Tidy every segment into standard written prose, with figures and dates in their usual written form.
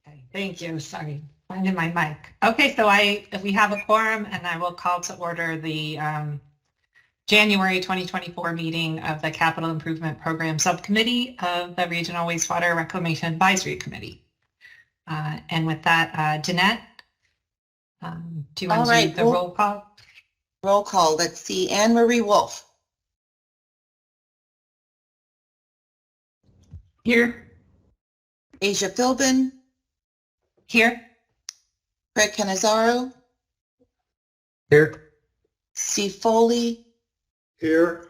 Okay, thank you. Sorry, finding my mic. Okay, so we have a quorum, and I will call to order the January 2024 meeting of the Capital Improvement Program Subcommittee of the Regional Wastewater Reclamation Advisory Committee. And with that, Jeanette, do you want to do the roll call? Roll call. Let's see. Anne Marie Wolf. Here. Asia Philbin. Here. Craig Cannizzaro. Here. Steve Foley. Here.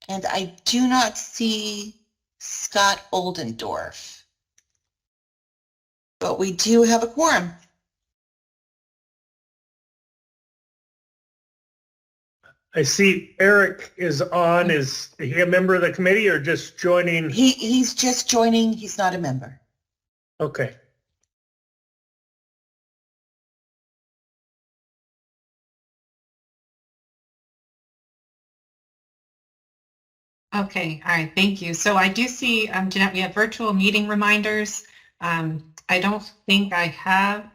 And I do not see Scott Oldendorf. But we do have a quorum. I see Eric is on. Is he a member of the committee or just joining? He's just joining. He's not a member. Okay. Okay, all right, thank you. So I do see, Jeanette, we have virtual meeting reminders. I don't think I have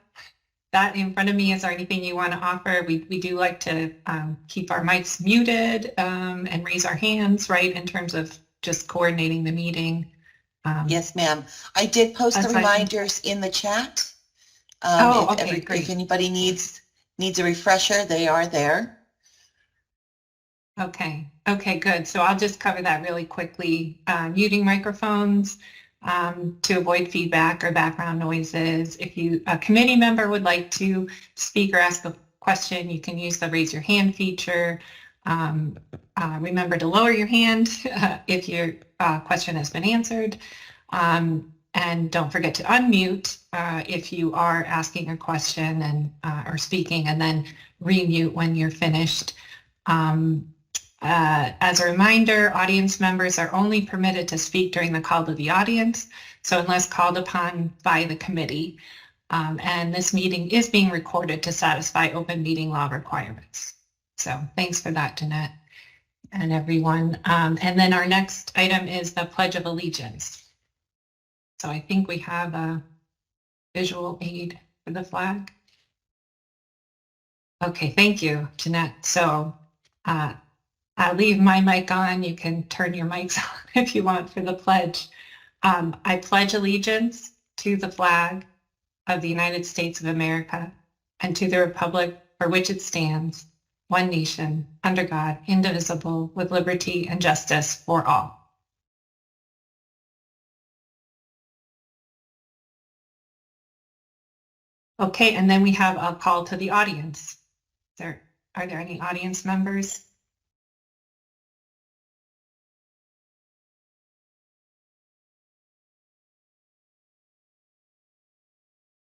that in front of me. Is there anything you want to offer? We do like to keep our mics muted and raise our hands, right, in terms of just coordinating the meeting. Yes, ma'am. I did post the reminders in the chat. Okay, great. If anybody needs a refresher, they are there. Okay, good. So I'll just cover that really quickly. Muting microphones to avoid feedback or background noises. If a committee member would like to speak or ask a question, you can use the raise your hand feature. Remember to lower your hand if your question has been answered. And don't forget to unmute if you are asking a question and or speaking, and then remute when you're finished. As a reminder, audience members are only permitted to speak during the call to the audience, so unless called upon by the committee. And this meeting is being recorded to satisfy open meeting law requirements. So thanks for that, Jeanette, and everyone. And then our next item is the Pledge of Allegiance. So I think we have a visual aid for the flag. Okay, thank you, Jeanette. So I'll leave my mic on. You can turn your mics on if you want for the pledge. I pledge allegiance to the flag of the United States of America and to the republic for which it stands, one nation, under God, indivisible, with liberty and justice for all. Okay, and then we have a call to the audience. Are there any audience members?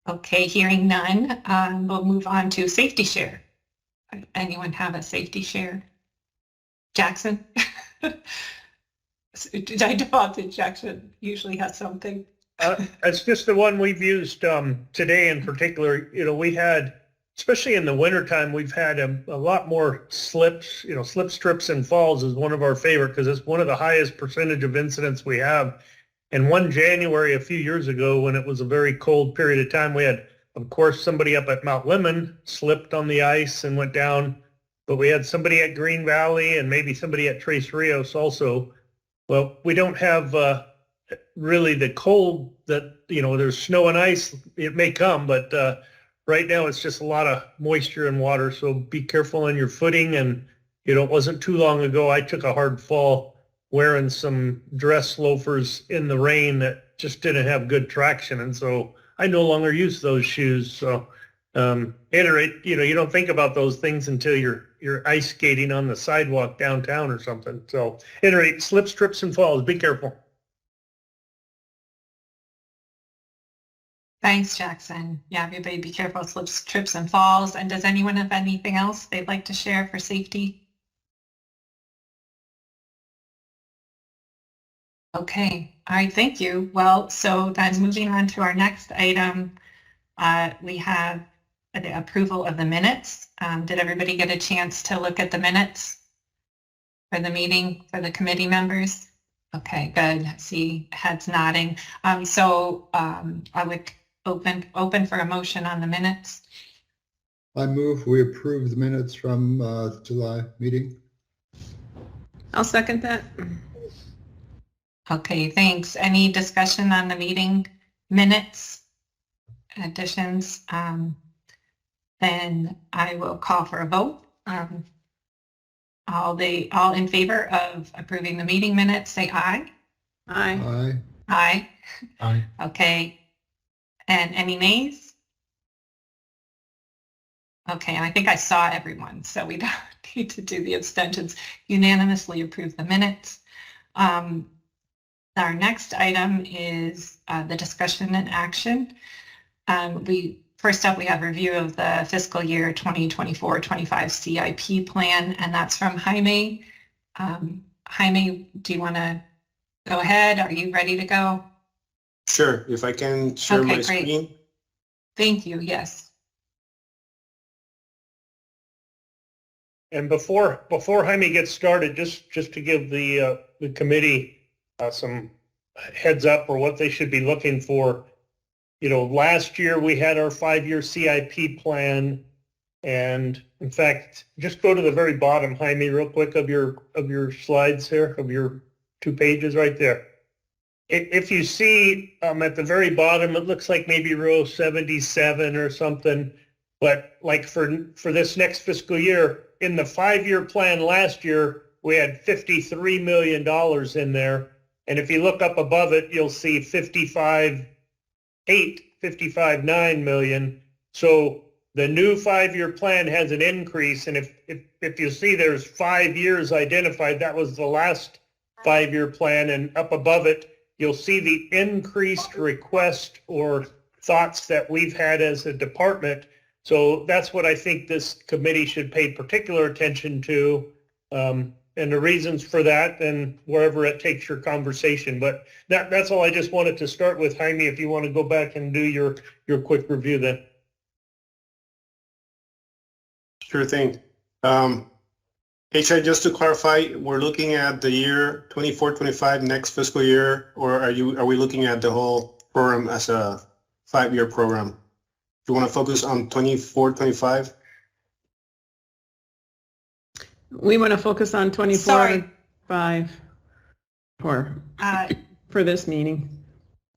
Okay, hearing none, we'll move on to safety share. Anyone have a safety share? Jackson? Did I default to Jackson? Usually has something. It's just the one we've used today in particular. You know, we had, especially in the wintertime, we've had a lot more slips, slip strips and falls is one of our favorite because it's one of the highest percentage of incidents we have. And one January a few years ago, when it was a very cold period of time, we had, of course, somebody up at Mount Lemmon slipped on the ice and went down. But we had somebody at Green Valley and maybe somebody at Tres Rios also. Well, we don't have really the cold that, there's snow and ice. It may come, but right now it's just a lot of moisture and water. So be careful on your footing. And, it wasn't too long ago, I took a hard fall wearing some dress loafers in the rain that just didn't have good traction. And so I no longer use those shoes. So at any rate, you don't think about those things until you're ice skating on the sidewalk downtown or something. So at any rate, slips, trips, and falls, be careful. Thanks, Jackson. Yeah, everybody be careful, slips, trips, and falls. And does anyone have anything else they'd like to share for safety? Okay, all right, thank you. Well, so then moving on to our next item, we have the approval of the minutes. Did everybody get a chance to look at the minutes for the meeting for the committee members? Okay, good. See heads nodding. I would open for a motion on the minutes. I move we approve the minutes from July meeting. I'll second that. Okay, thanks. Any discussion on the meeting minutes, additions? Then I will call for a vote. All in favor of approving the meeting minutes, say aye. Aye. Aye. Aye. Aye. Okay. And any nays? Okay, and I think I saw everyone, so we don't need to do the abstentions. Unanimously approve the minutes. Our next item is the discussion and action. First up, we have review of the fiscal year 2024-25 CIP plan, and that's from Jaime. Jaime, do you want to go ahead? Are you ready to go? Sure, if I can share Okay, my great. screen. Thank you, yes. And before Jaime gets started, just to give the committee some heads up or what they should be looking for. You know, last year we had our 5-year CIP plan, and in fact, just go to the very bottom, Jaime, real quick of your slides here, of your 2 pages right there. If you see at the very bottom, it looks like maybe row 77 or something, but like for this next fiscal year, in the 5-year plan last year, we had $53 million in there. And if you look up above it, you'll see 55.9 million. So the new 5-year plan has an increase. And if you see there's 5 years identified, that was the last 5-year plan. And up above it, you'll see the increased request or thoughts that we've had as a department. So that's what I think this committee should pay particular attention to, and the reasons for that, and wherever it takes your conversation. But that's all I just wanted to start with. Jaime, if you want to go back and do your quick review then. Sure thing. HI, just to clarify, we're looking at the year 24-25 next fiscal year, or are we looking at the whole program as a 5-year program? Do you want to focus on 24-25? We want to focus on 24-5 for this meeting.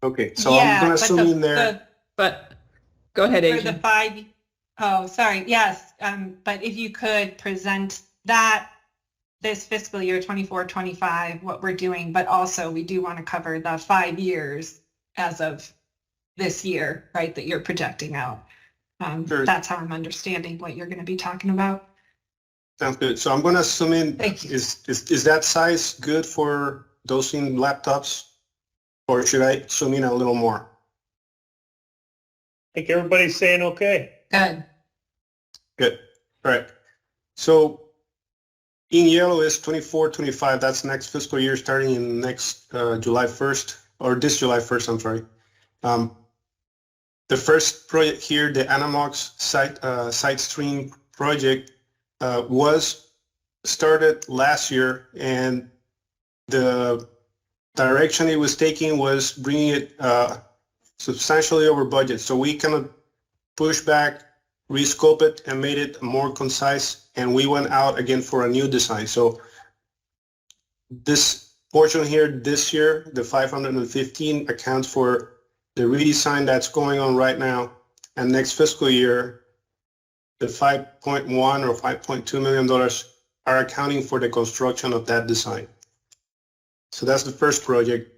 Okay, so I'm going to assume in there. But go ahead, For Asia. the 5, oh, sorry, yes. But if you could present that this fiscal year 24-25, what we're doing, but also we do want to cover the 5 years as of this year, right, that you're projecting out. Sure. That's how I'm understanding what you're going to be talking about. Sounds good. So I'm going to assume in, Thank you. is that size good for those in laptops, or should I zoom in a little more? I think everybody's saying okay. Good. Good. All right. So in yellow is 24-25. That's next fiscal year starting in next July 1st, or this July 1st, I'm sorry. The first project here, the Anamox site stream project, was started last year, and the direction it was taking was bringing it substantially over budget. So we kind of pushed back, rescope it, and made it more concise, and we went out again for a new design. So this portion here this year, the 515, accounts for the redesign that's going on right now, and next fiscal year, the $5.1 or $5.2 million are accounting for the construction of that design. So that's the first project.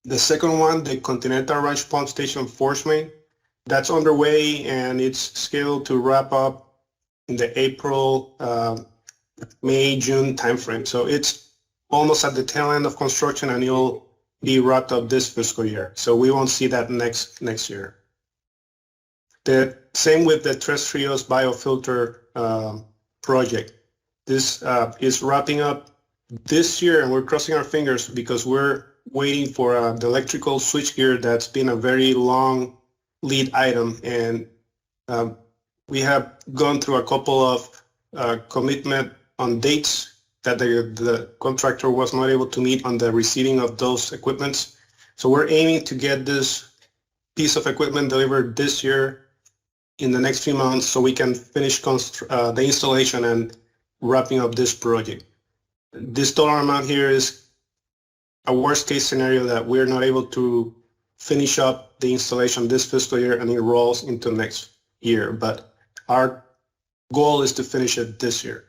The second one, the Continental Ranch Pump Station Force Main, that's underway, and it's scheduled to wrap up in the April, May, June timeframe. So it's almost at the tail end of construction, and it'll be wrapped up this fiscal year. So we won't see that next year. The same with the Tres Rios biofilter project. This is wrapping up this year, and we're crossing our fingers because we're waiting for the electrical switchgear that's been a very long lead item, and we have gone through a couple of commitment on dates that the contractor was not able to meet on the receiving of those equipments. So we're aiming to get this piece of equipment delivered this year in the next few months so we can finish the installation and wrapping up this project. This dollar amount here is a worst case scenario that we're not able to finish up the installation this fiscal year and it rolls into next year. But our goal is to finish it this year.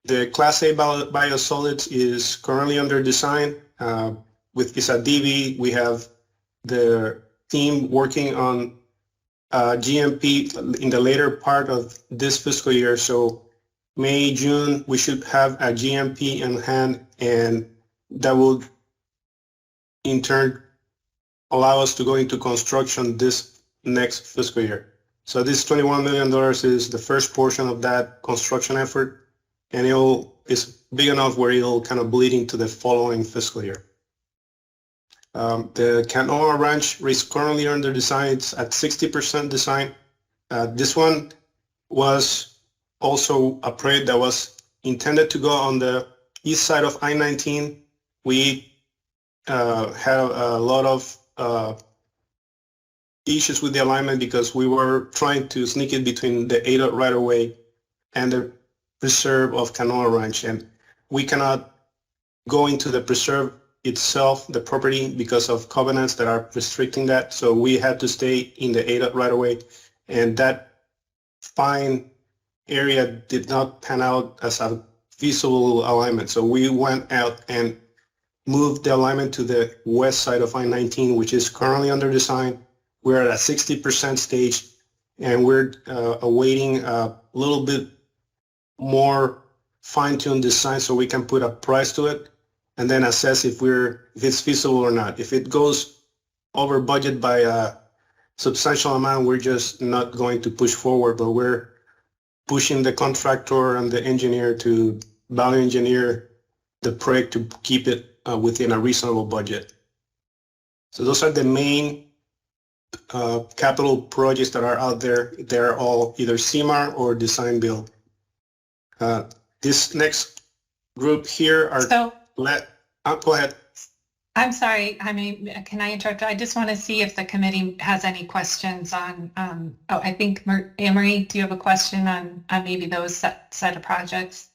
The Class A biosolids is currently under design. With ISADB, we have the team working on GMP in the later part of this fiscal year. So May, June, we should have a GMP in hand, and that will in turn allow us to go into construction this next fiscal year. So this $21 million is the first portion of that construction effort, and it's big enough where it'll kind of bleed into the following fiscal year. The Canoa Ranch is currently under design. It's at 60% design. This one was also a project that was intended to go on the east side of I-19. We had a lot of issues with the alignment because we were trying to sneak it between the ADOT right-of-way and the preserve of Canoa Ranch, and we cannot go into the preserve itself, the property, because of covenants that are restricting that. So we had to stay in the ADOT right-of-way, and that fine area did not pan out as a feasible alignment. So we went out and moved the alignment to the west side of I-19, which is currently under design. We're at a 60% stage, and we're awaiting a little bit more fine-tuned design so we can put a price to it and then assess if it's feasible or not. If it goes over budget by a substantial amount, we're just not going to push forward, but we're pushing the contractor and the engineer to value engineer the project to keep it within a reasonable budget. So those are the main capital projects that are out there. They're all either CMAR or design build. This next group here are go ahead. I'm sorry, I mean, can I interrupt? I just want to see if the committee has any questions on, I think, Amory, do you have a question on maybe those set of projects?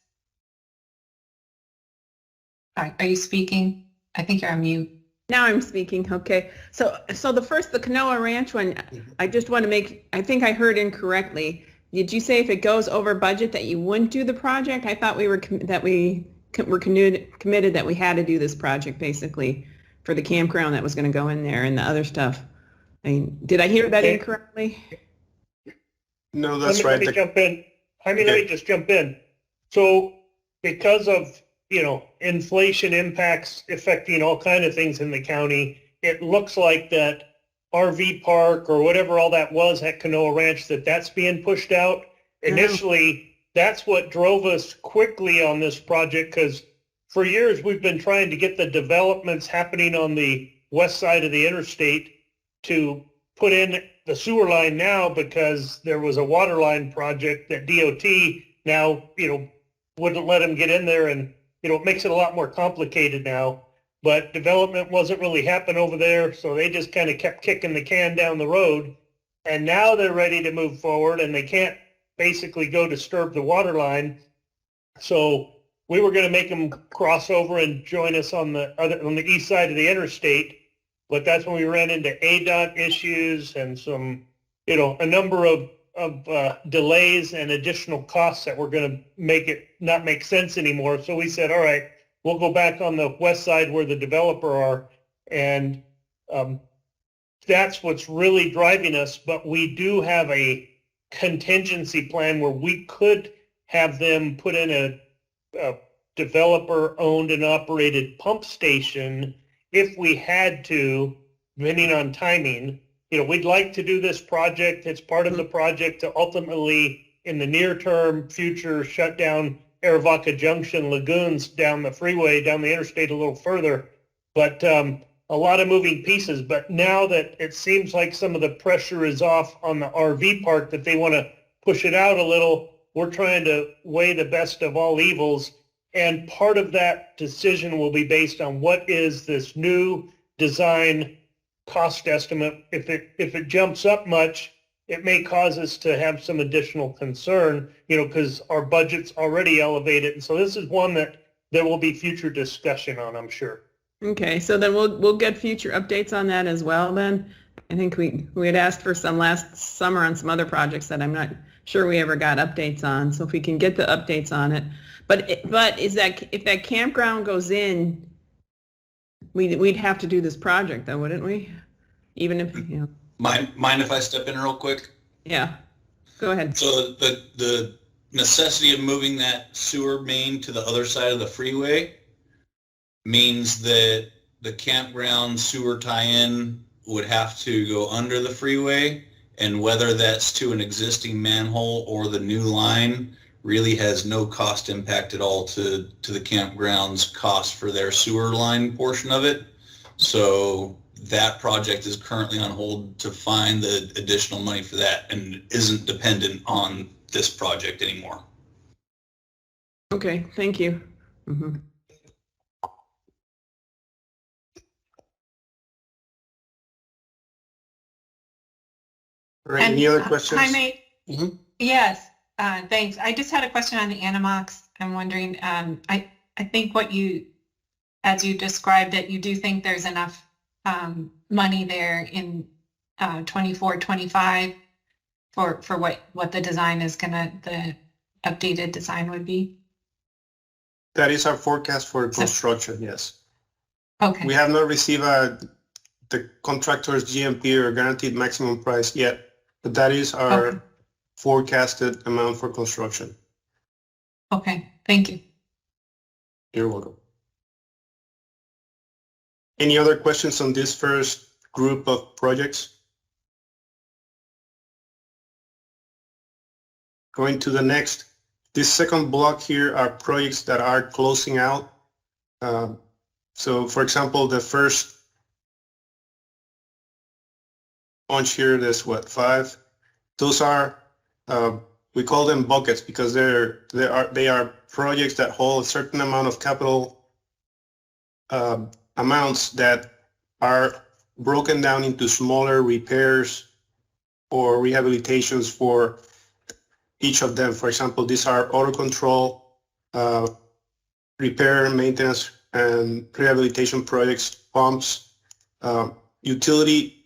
Are you speaking? I think you're on mute. Now I'm speaking. Okay. So the Canoa Ranch one, I just want to I think I heard incorrectly. Did you say if it goes over budget that you wouldn't do the project? I thought we were committed that we had to do this project basically for the campground that was going to go in there and the other stuff. I mean, did I hear that incorrectly? No, that's right. Let me jump in. Let me just jump in. So because of, inflation impacts affecting all kind of things in the county, it looks like that RV park or whatever all that was at Canoa Ranch, that's being pushed out. Initially, that's what drove us quickly on this project, because for years we've been trying to get the developments happening on the west side of the interstate to put in the sewer line now, because there was a water line project that DOT now, wouldn't let them get in there, and, it makes it a lot more complicated now. But development wasn't really happening over there, so they just kind of kept kicking the can down the road. And now they're ready to move forward, and they can't basically go disturb the water line. So we were going to make them cross over and join us on the east side of the interstate, but that's when we ran into ADOT issues and some, a number of delays and additional costs that were going to make it not make sense anymore. So we said, all right, we'll go back on the west side where the developer are, and that's what's really driving us. But we do have a contingency plan where we could have them put in a developer-owned and operated pump station if we had to, depending on timing. We'd like to do this project. It's part of the project to ultimately, in the near-term future, shut down Arivaca Junction lagoons down the freeway, down the interstate a little further. But a lot of moving pieces. But now that it seems like some of the pressure is off on the RV park, that they want to push it out a little, we're trying to weigh the best of all evils. And part of that decision will be based on what is this new design cost estimate. If it jumps up much, it may cause us to have some additional concern, because our budget's already elevated. And so this is one that there will be future discussion on, I'm sure. Okay, so then we'll get future updates on that as well then. I think we had asked for some last summer on some other projects that I'm not sure we ever got updates on. So if we can get the updates on it. But is that, if that campground goes in, we'd have to do this project though, wouldn't we? Even if, Mind if I step in real quick? yeah, go ahead. So the necessity of moving that sewer main to the other side of the freeway means that the campground sewer tie-in would have to go under the freeway, and whether that's to an existing manhole or the new line really has no cost impact at all to the campground's cost for their sewer line portion of it. So that project is currently on hold to find the additional money for that and isn't dependent on this project anymore. Okay, thank you. Mhm. All right, any other And, questions? Jaime, yes, thanks. I just had a question on the Animox. I'm wondering, I think as you described it, you do think there's enough money there in 24, 25 for what the design is the updated design would be? That is our forecast for construction, yes. Okay. We have not received the contractor's GMP or guaranteed maximum price yet, but that is our Okay. forecasted amount for construction. Okay, thank you. You're welcome. Any other questions on this first group of projects? Going to the next, this second block here are projects that are closing out. So for example, the first bunch here, there's what, 5? Those are, we call them buckets because they are projects that hold a certain amount of capital amounts that are broken down into smaller repairs or rehabilitations for each of them. For example, these are auto control, repair, maintenance, and rehabilitation projects, pumps. Utility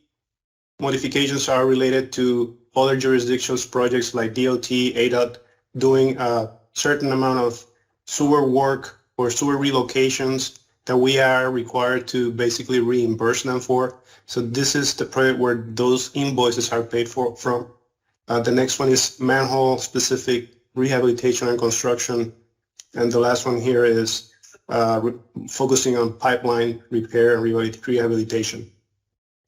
modifications are related to other jurisdictions projects like DOT, ADOT, doing a certain amount of sewer work or sewer relocations that we are required to basically reimburse them for. So this is the project where those invoices are paid for from. The next one is manhole specific rehabilitation and construction. And the last one here is focusing on pipeline repair and rehabilitation.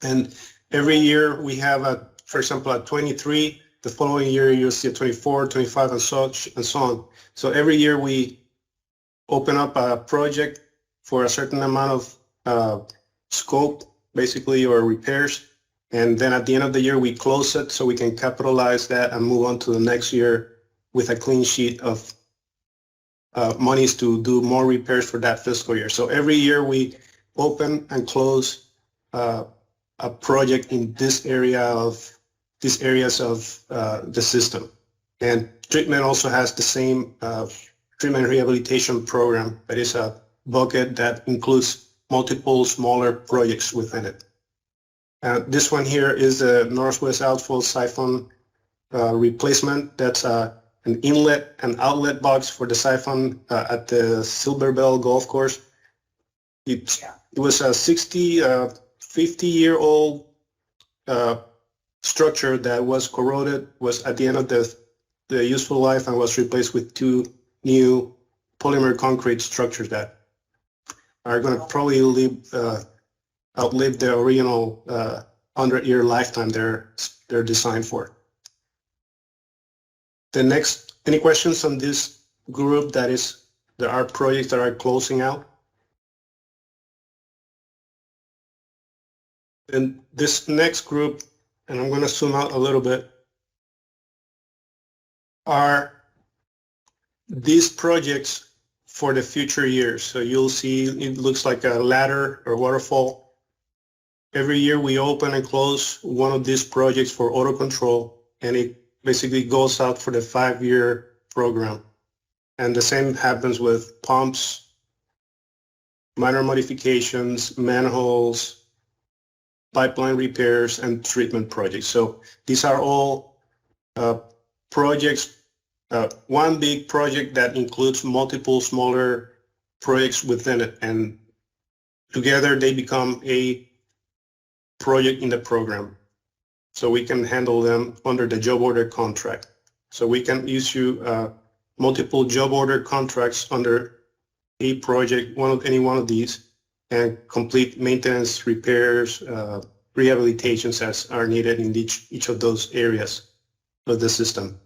And every year we have, for example, at 23, the following year you'll see a 24, 25, and so on. So every year we open up a project for a certain amount of scope, basically, or repairs. And then at the end of the year, we close it so we can capitalize that and move on to the next year with a clean sheet of monies to do more repairs for that fiscal year. So every year we open and close a project in these areas of the system. And treatment also has the same treatment rehabilitation program that is a bucket that includes multiple smaller projects within it. This one here is the northwest outfall siphon replacement. That's an inlet and outlet box for the siphon at the Silver Bell Golf Course. It was a 50-year-old structure that was corroded, was at the end of the useful life, and was replaced with 2 new polymer concrete structures that are going to probably outlive the original 100-year lifetime they're designed for. The next, any questions on this group? There are projects that are closing out. And this next group, and I'm going to zoom out a little bit, are these projects for the future years. So you'll see it looks like a ladder or waterfall. every year we open and close one of these projects for auto control, and it basically goes out for the 5-year program. And the same happens with pumps, minor modifications, manholes, pipeline repairs, and treatment projects. So these are all projects, one big project that includes multiple smaller projects within it, and together they become a project in the program. So we can handle them under the job order contract. So we can issue multiple job order contracts under a project, any one of these, and complete maintenance, repairs, rehabilitations as are needed in each of those areas of the system.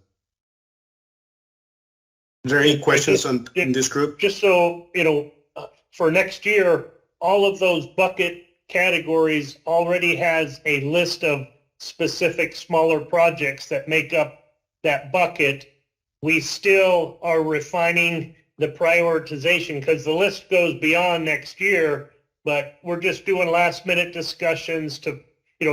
Is there any questions in this group? Just so, for next year, all of those bucket categories already has a list of specific smaller projects that make up that bucket. We still are refining the prioritization because the list goes beyond next year, but we're just doing last minute discussions to,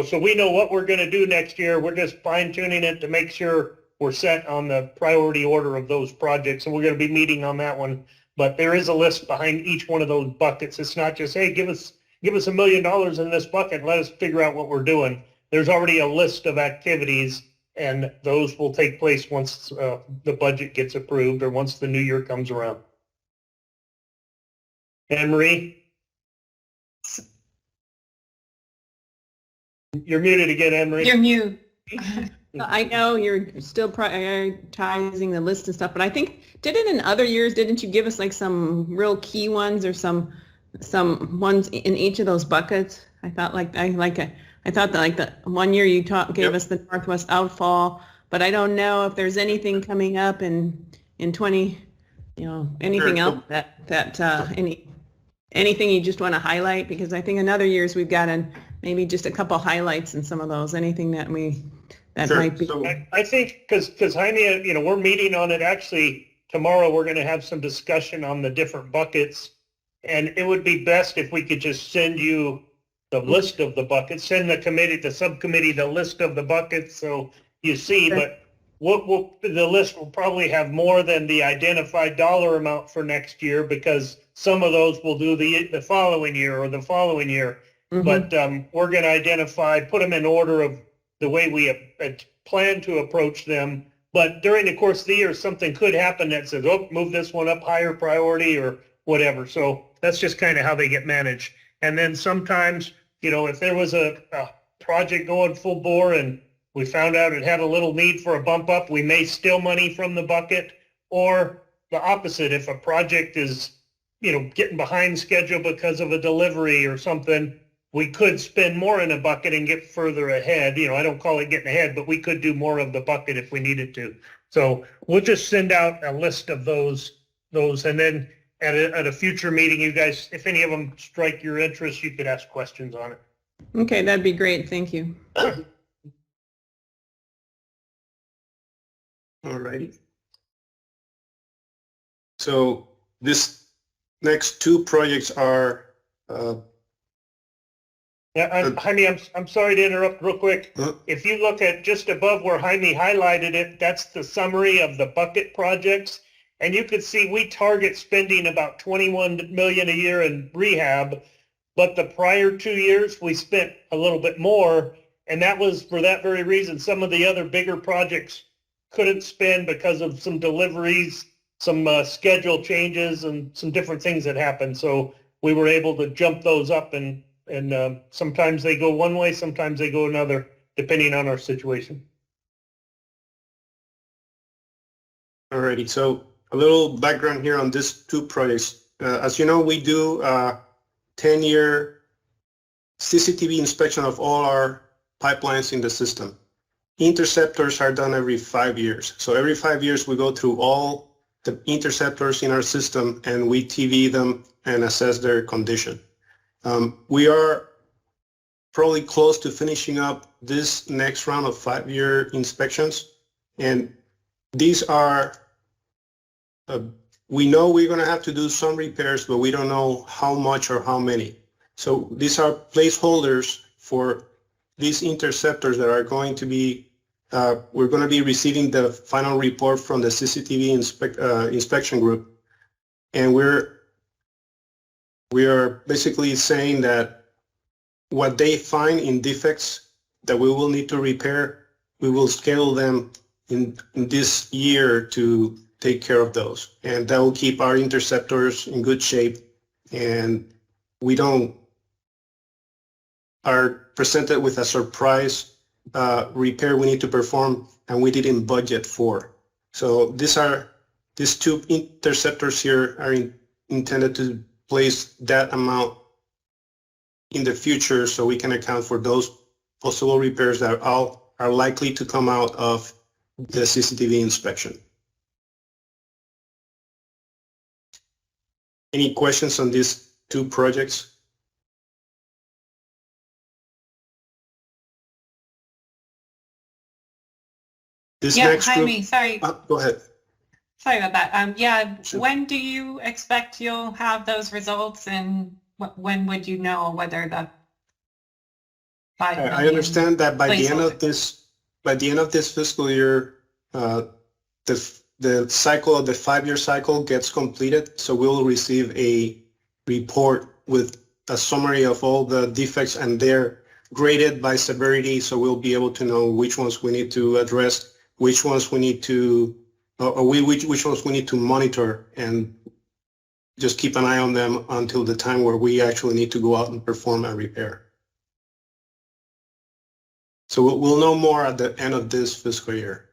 so we know what we're going to do next year. We're just fine tuning it to make sure we're set on the priority order of those projects. And we're going to be meeting on that one. But there is a list behind each one of those buckets. It's not just, hey, give us $1 million in this bucket. Let us figure out what we're doing. There's already a list of activities, and those will take place once the budget gets approved or once the new year comes around. Anne Marie? You're muted again, Anne Marie. You're mute. I know you're still prioritizing the list and stuff, but I think, in other years, didn't you give us like some real key ones or some ones in each of those buckets? I thought the 1 year you gave us the Northwest outfall, but I don't know if there's anything coming up in 20, anything else anything you just want to highlight, because I think in other years we've gotten maybe just a couple highlights in some of those, anything that might be. So, I think because Jaime, we're meeting on it actually tomorrow. We're going to have some discussion on the different buckets, and it would be best if we could just send you the list of the buckets, send the subcommittee the list of the buckets so you see. But the list will probably have more than the identified dollar amount for next year, because some of those will do the following year or the following year. Mm-hmm. But we're going to put them in order of the way we plan to approach them. But during the course of the year, something could happen that says, oh, move this one up higher priority or whatever. So that's just kind of how they get managed. And then sometimes, if there was a project going full bore and we found out it had a little need for a bump up, we may steal money from the bucket, or the opposite. If a project is, getting behind schedule because of a delivery or something, we could spend more in a bucket and get further ahead. I don't call it getting ahead, but we could do more of the bucket if we needed to. So we'll just send out a list of those, and then at a future meeting, you guys, if any of them strike your interest, you could ask questions on it. Okay, that'd be great. Thank you. all right. So this next two projects are Jaime, I'm sorry to interrupt real quick. If you look at just above where Jaime highlighted it, that's the summary of the bucket projects. And you could see we target spending about $21 million a year in rehab, but the prior 2 years we spent a little bit more, and that was for that very reason. Some of the other bigger projects couldn't spend because of some deliveries, some schedule changes, and some different things that happened. So we were able to jump those up, and sometimes they go one way, sometimes they go another, depending on our situation. alrighty. So a little background here on these two projects. As you know, we do 10-year CCTV inspection of all our pipelines in the system. Interceptors are done every 5 years. So every 5 years, we go through all the interceptors in our system and we TV them and assess their condition. We are probably close to finishing up this next round of 5-year inspections. And these are, we know we're going to have to do some repairs, but we don't know how much or how many. So these are placeholders for these interceptors that are going to be, we're going to be receiving the final report from the CCTV inspection group. And we are basically saying that what they find in defects that we will need to repair, we will schedule them in this year to take care of those. And that will keep our interceptors in good shape, and we are presented with a surprise repair we need to perform and we didn't budget for. So these two interceptors here are intended to place that amount in the future so we can account for those possible repairs that are likely to come out of the CCTV inspection. Any questions on these two projects? This Yeah, next group, Jaime, sorry. go ahead. Sorry about that. Yeah, Sure. when do you expect you'll have those results, and when would you know whether the 5 million? I understand that by the end placeholder. of this fiscal year, the cycle of the 5-year cycle gets completed. So we'll receive a report with a summary of all the defects, and they're graded by severity. So we'll be able to know which ones we need to address, which ones we need to, which ones we need to monitor, and just keep an eye on them until the time where we actually need to go out and perform a repair. So we'll know more at the end of this fiscal year.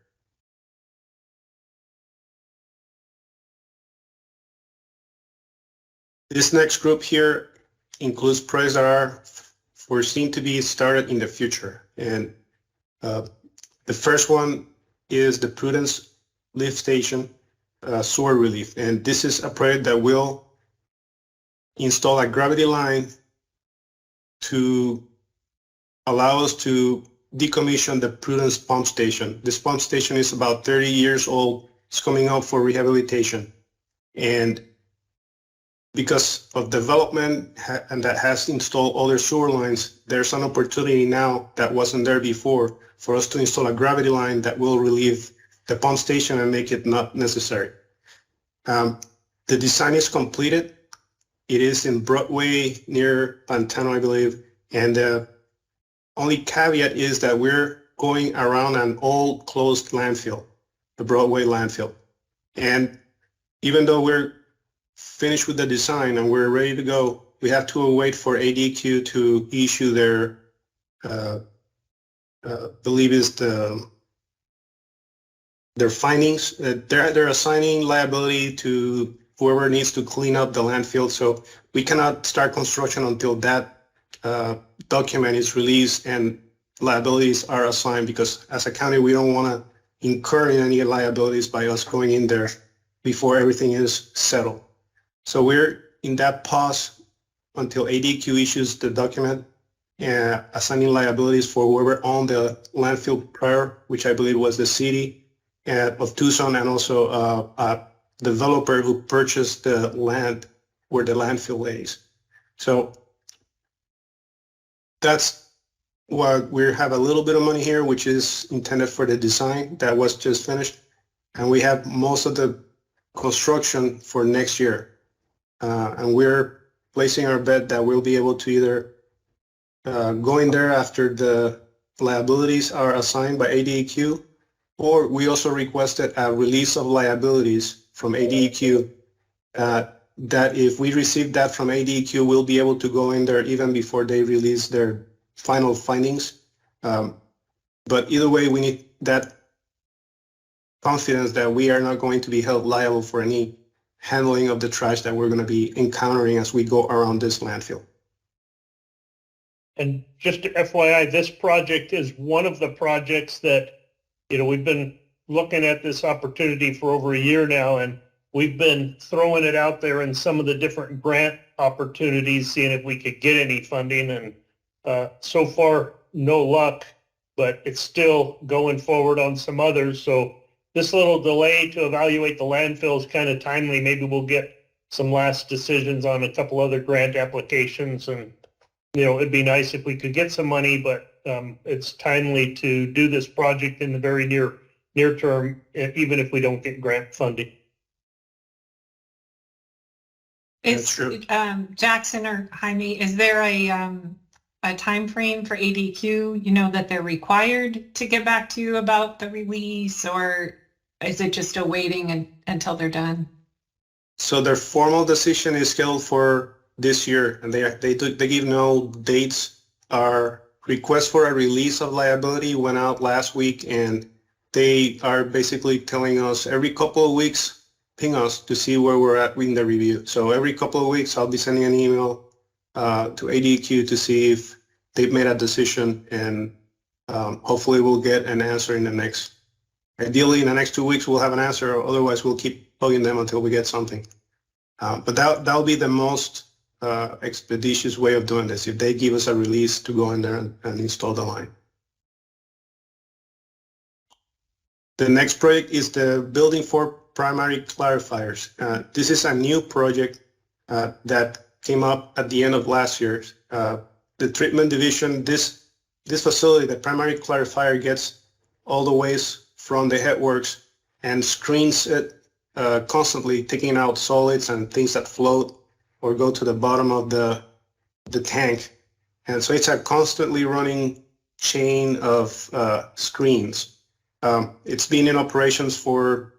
This next group here includes projects that are foreseen to be started in the future. And the first one is the Prudence Lift Station sewer relief. And this is a project that will install a gravity line to allow us to decommission the Prudence pump station. This pump station is about 30 years old. It's coming up for rehabilitation. And because of development and that has installed other sewer lines, there's an opportunity now that wasn't there before for us to install a gravity line that will relieve the pump station and make it not necessary. The design is completed. It is in Broadway near Pantano, I believe. And the only caveat is that we're going around an old closed landfill, the Broadway landfill. And even though we're finished with the design and we're ready to go, we have to wait for ADQ to issue their, believe is their findings. They're assigning liability to whoever needs to clean up the landfill. So we cannot start construction until that document is released and liabilities are assigned, because as a county, we don't want to incur any liabilities by us going in there before everything is settled. So we're in that pause until ADQ issues the document and assigning liabilities for whoever owned the landfill prior, which I believe was the city of Tucson, and also a developer who purchased the land where the landfill is. So that's why we have a little bit of money here, which is intended for the design that was just finished. And we have most of the construction for next year. And we're placing our bet that we'll be able to either go in there after the liabilities are assigned by ADEQ, or we also requested a release of liabilities from ADEQ, that if we receive that from ADEQ, we'll be able to go in there even before they release their final findings. But either way, we need that confidence that we are not going to be held liable for any handling of the trash that we're going to be encountering as we go around this landfill. And just FYI, this project is one of the projects that, we've been looking at this opportunity for over a year now, and we've been throwing it out there in some of the different grant opportunities, seeing if we could get any funding, and so far, no luck, but it's still going forward on some others. So this little delay to evaluate the landfill is kind of timely. Maybe we'll get some last decisions on a couple other grant applications, and it'd be nice if we could get some money, but it's timely to do this project in the very near term, even if we don't get grant funding. Is, true. Jackson or Jaime, is there a time frame for ADQ, that they're required to get back to you about the release, or is it just a waiting until they're done? So their formal decision is scheduled for this year, and they give no dates. Our request for a release of liability went out last week, and they are basically telling us every couple of weeks, ping us to see where we're at in the review. So every couple of weeks, I'll be sending an email to ADQ to see if they've made a decision, and hopefully we'll get an answer ideally in the next 2 weeks we'll have an answer, or otherwise we'll keep bugging them until we get something. But that'll be the most expeditious way of doing this, if they give us a release to go in there and install the line. The next project is the building for primary clarifiers. This is a new project that came up at the end of last year. The treatment division, this facility, the primary clarifier, gets all the waste from the headworks and screens it constantly, taking out solids and things that float or go to the bottom of the tank. And so it's a constantly running chain of screens. It's been in operations for,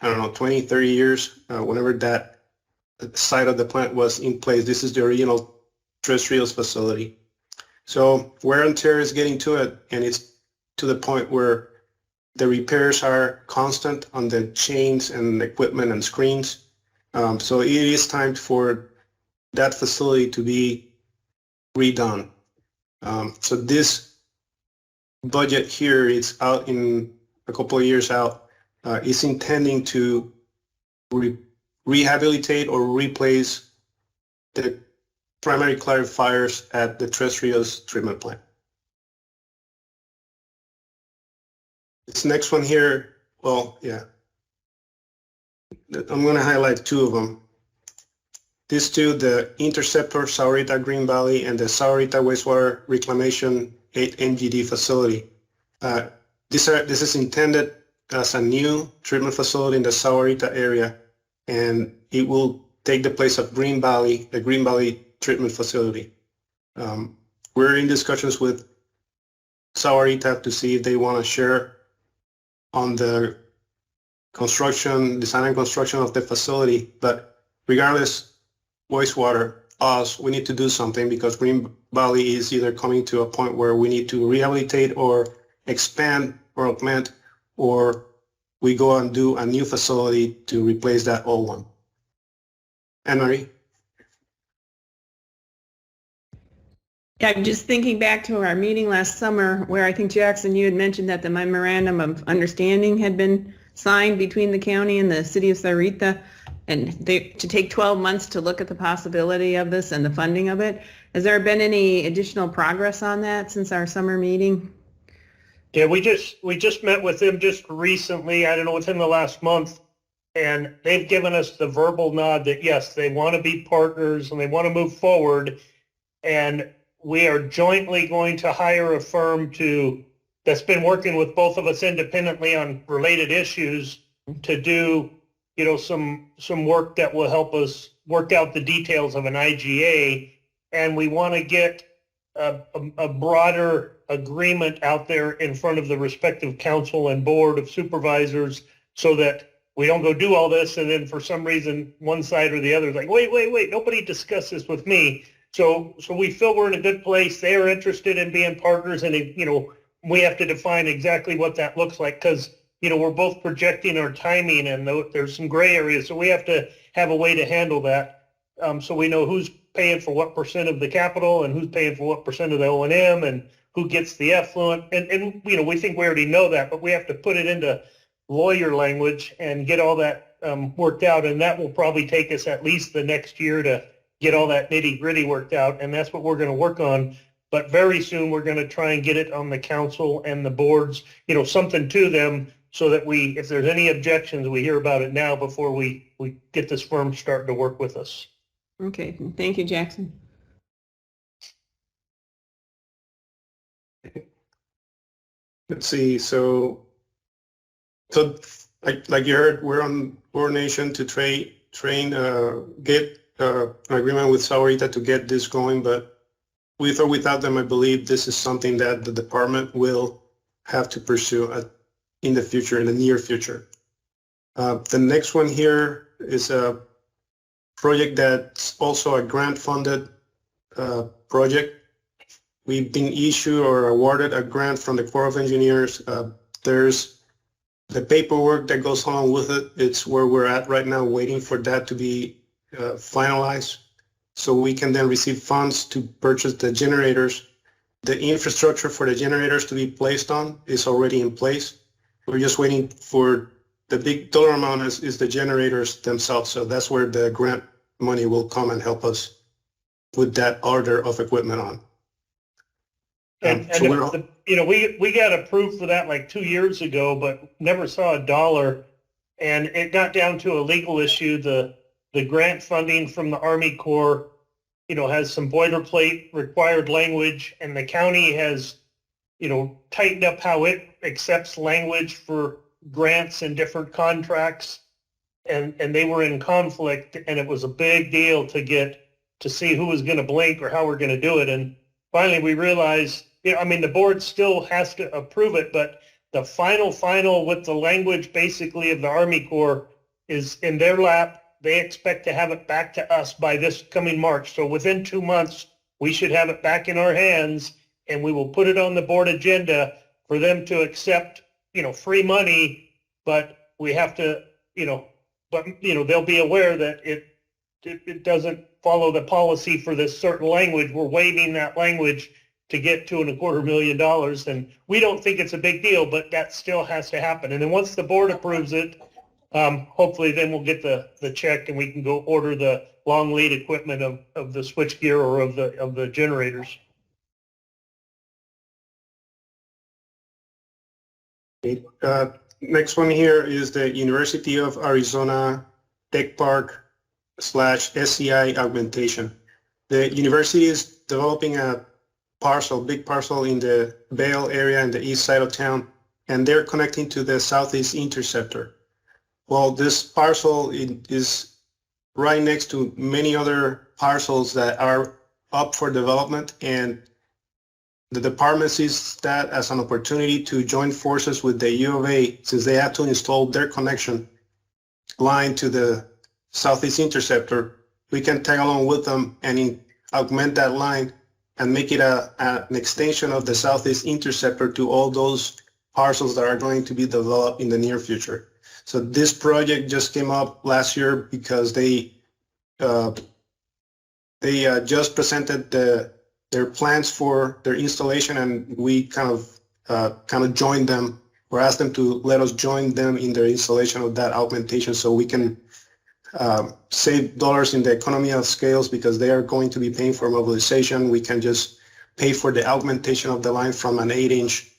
20, 30 years, whenever that side of the plant was in place. This is the original Terrestrials facility. So wear and tear is getting to it, and it's to the point where the repairs are constant on the chains and equipment and screens. So it is time for that facility to be redone. So this budget here is out in a couple of years out. Is intending to rehabilitate or replace the primary clarifiers at the Terrestrials treatment plant. This next one here, I'm going to highlight two of them. These two, the Interceptor Sahuarita Green Valley and the Sahuarita Wastewater Reclamation 8 MGD facility. This is intended as a new treatment facility in the Sahuarita area, and it will take the place of Green Valley, the Green Valley treatment facility. We're in discussions with Sahuarita to see if they want to share on the design and construction of the facility. But regardless, wastewater, we need to do something, because Green Valley is either coming to a point where we need to rehabilitate or expand or augment, or we go and do a new facility to replace that old one. Anne-Marie? Yeah, I'm just thinking back to our meeting last summer, where I think, Jackson, you had mentioned that the memorandum of understanding had been signed between the county and the city of Sahuarita, and to take 12 months to look at the possibility of this and the funding of it. Has there been any additional progress on that since our summer meeting? Yeah, we just met with them just recently, I don't know, within the last month, and they've given us the verbal nod that yes, they want to be partners and they want to move forward, and we are jointly going to hire a firm that's been working with both of us independently on related issues to do, some work that will help us work out the details of an IGA, and we want to get a broader agreement out there in front of the respective council and board of supervisors, so that we don't go do all this and then for some reason one side or the other is like, wait, nobody discussed this with me. So we feel we're in a good place. They are interested in being partners, and we have to define exactly what that looks like, because we're both projecting our timing, and there's some gray areas, so we have to have a way to handle that, so we know who's paying for what percent of the capital and who's paying for what percent of the O&M and who gets the effluent, and we think we already know that, but we have to put it into lawyer language and get all that worked out, and that will probably take us at least the next year to get all that nitty-gritty worked out, and that's what we're going to work on. But very soon we're going to try and get it on the council and the boards, something to them, so that if there's any objections, we hear about it now before we get this firm starting to work with us. Okay, thank you, Jackson. Let's see, so like you heard, we're on coordination to get an agreement with Saurita to get this going, but with or without them, I believe this is something that the department will have to pursue in the future, in the near future. The next one here is a project that's also a grant-funded project. We've been issued or awarded a grant from the Corps of Engineers. There's the paperwork that goes along with it. It's where we're at right now, waiting for that to be finalized, so we can then receive funds to purchase the generators. The infrastructure for the generators to be placed on is already in place. We're just waiting for the big dollar amount is the generators themselves. So that's where the grant money will come and help us with that order of equipment on. And we got approved for that like 2 years ago, but never saw a dollar. And it got down to a legal issue. The grant funding from the Army Corps, has some boilerplate required language, and the county has, tightened up how it accepts language for grants and different contracts. And they were in conflict, and it was a big deal to see who was going to blink or how we're going to do it. And finally we realized, the board still has to approve it, but the final with the language basically of the Army Corps is in their lap. They expect to have it back to us by this coming March. So within 2 months, we should have it back in our hands, and we will put it on the board agenda for them to accept, free money, but we have to, they'll be aware that it doesn't follow the policy for this certain language. We're waiving that language to get $2.25 million. And we don't think it's a big deal, but that still has to happen. And then once the board approves it, hopefully then we'll get the check and we can go order the long lead equipment of the switchgear or of the generators. Next one here is the University of Arizona Tech Park / SCI augmentation. The university is developing a big parcel in the Vail area in the east side of town, and they're connecting to the Southeast Interceptor. Well, this parcel is right next to many other parcels that are up for development, and the department sees that as an opportunity to join forces with the U of A, since they have to install their connection line to the Southeast Interceptor. We can tag along with them and augment that line and make it an extension of the Southeast Interceptor to all those parcels that are going to be developed in the near future. So this project just came up last year because they just presented their plans for their installation, and we kind of joined them or asked them to let us join them in their installation of that augmentation, so we can save dollars in the economy of scales, because they are going to be paying for mobilization. We can just pay for the augmentation of the line from an 8-inch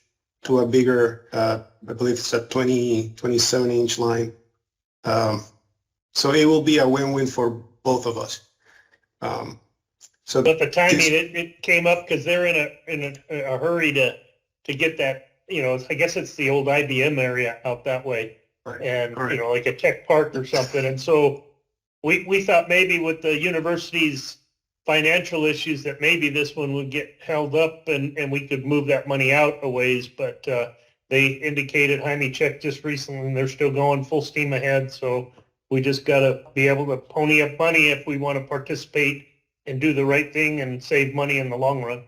to a bigger, I believe it's a 27-inch line. So it will be a win-win for both of us. But the timing, it came up because they're in a hurry to get that, I guess it's the old IBM area out that way. Right. And, Right. Like a tech park or something. And so we thought maybe with the university's financial issues that maybe this one would get held up and we could move that money out a ways. But they indicated, Jaime checked just recently, and they're still going full steam ahead. So we just got to be able to pony up money if we want to participate and do the right thing and save money in the long run.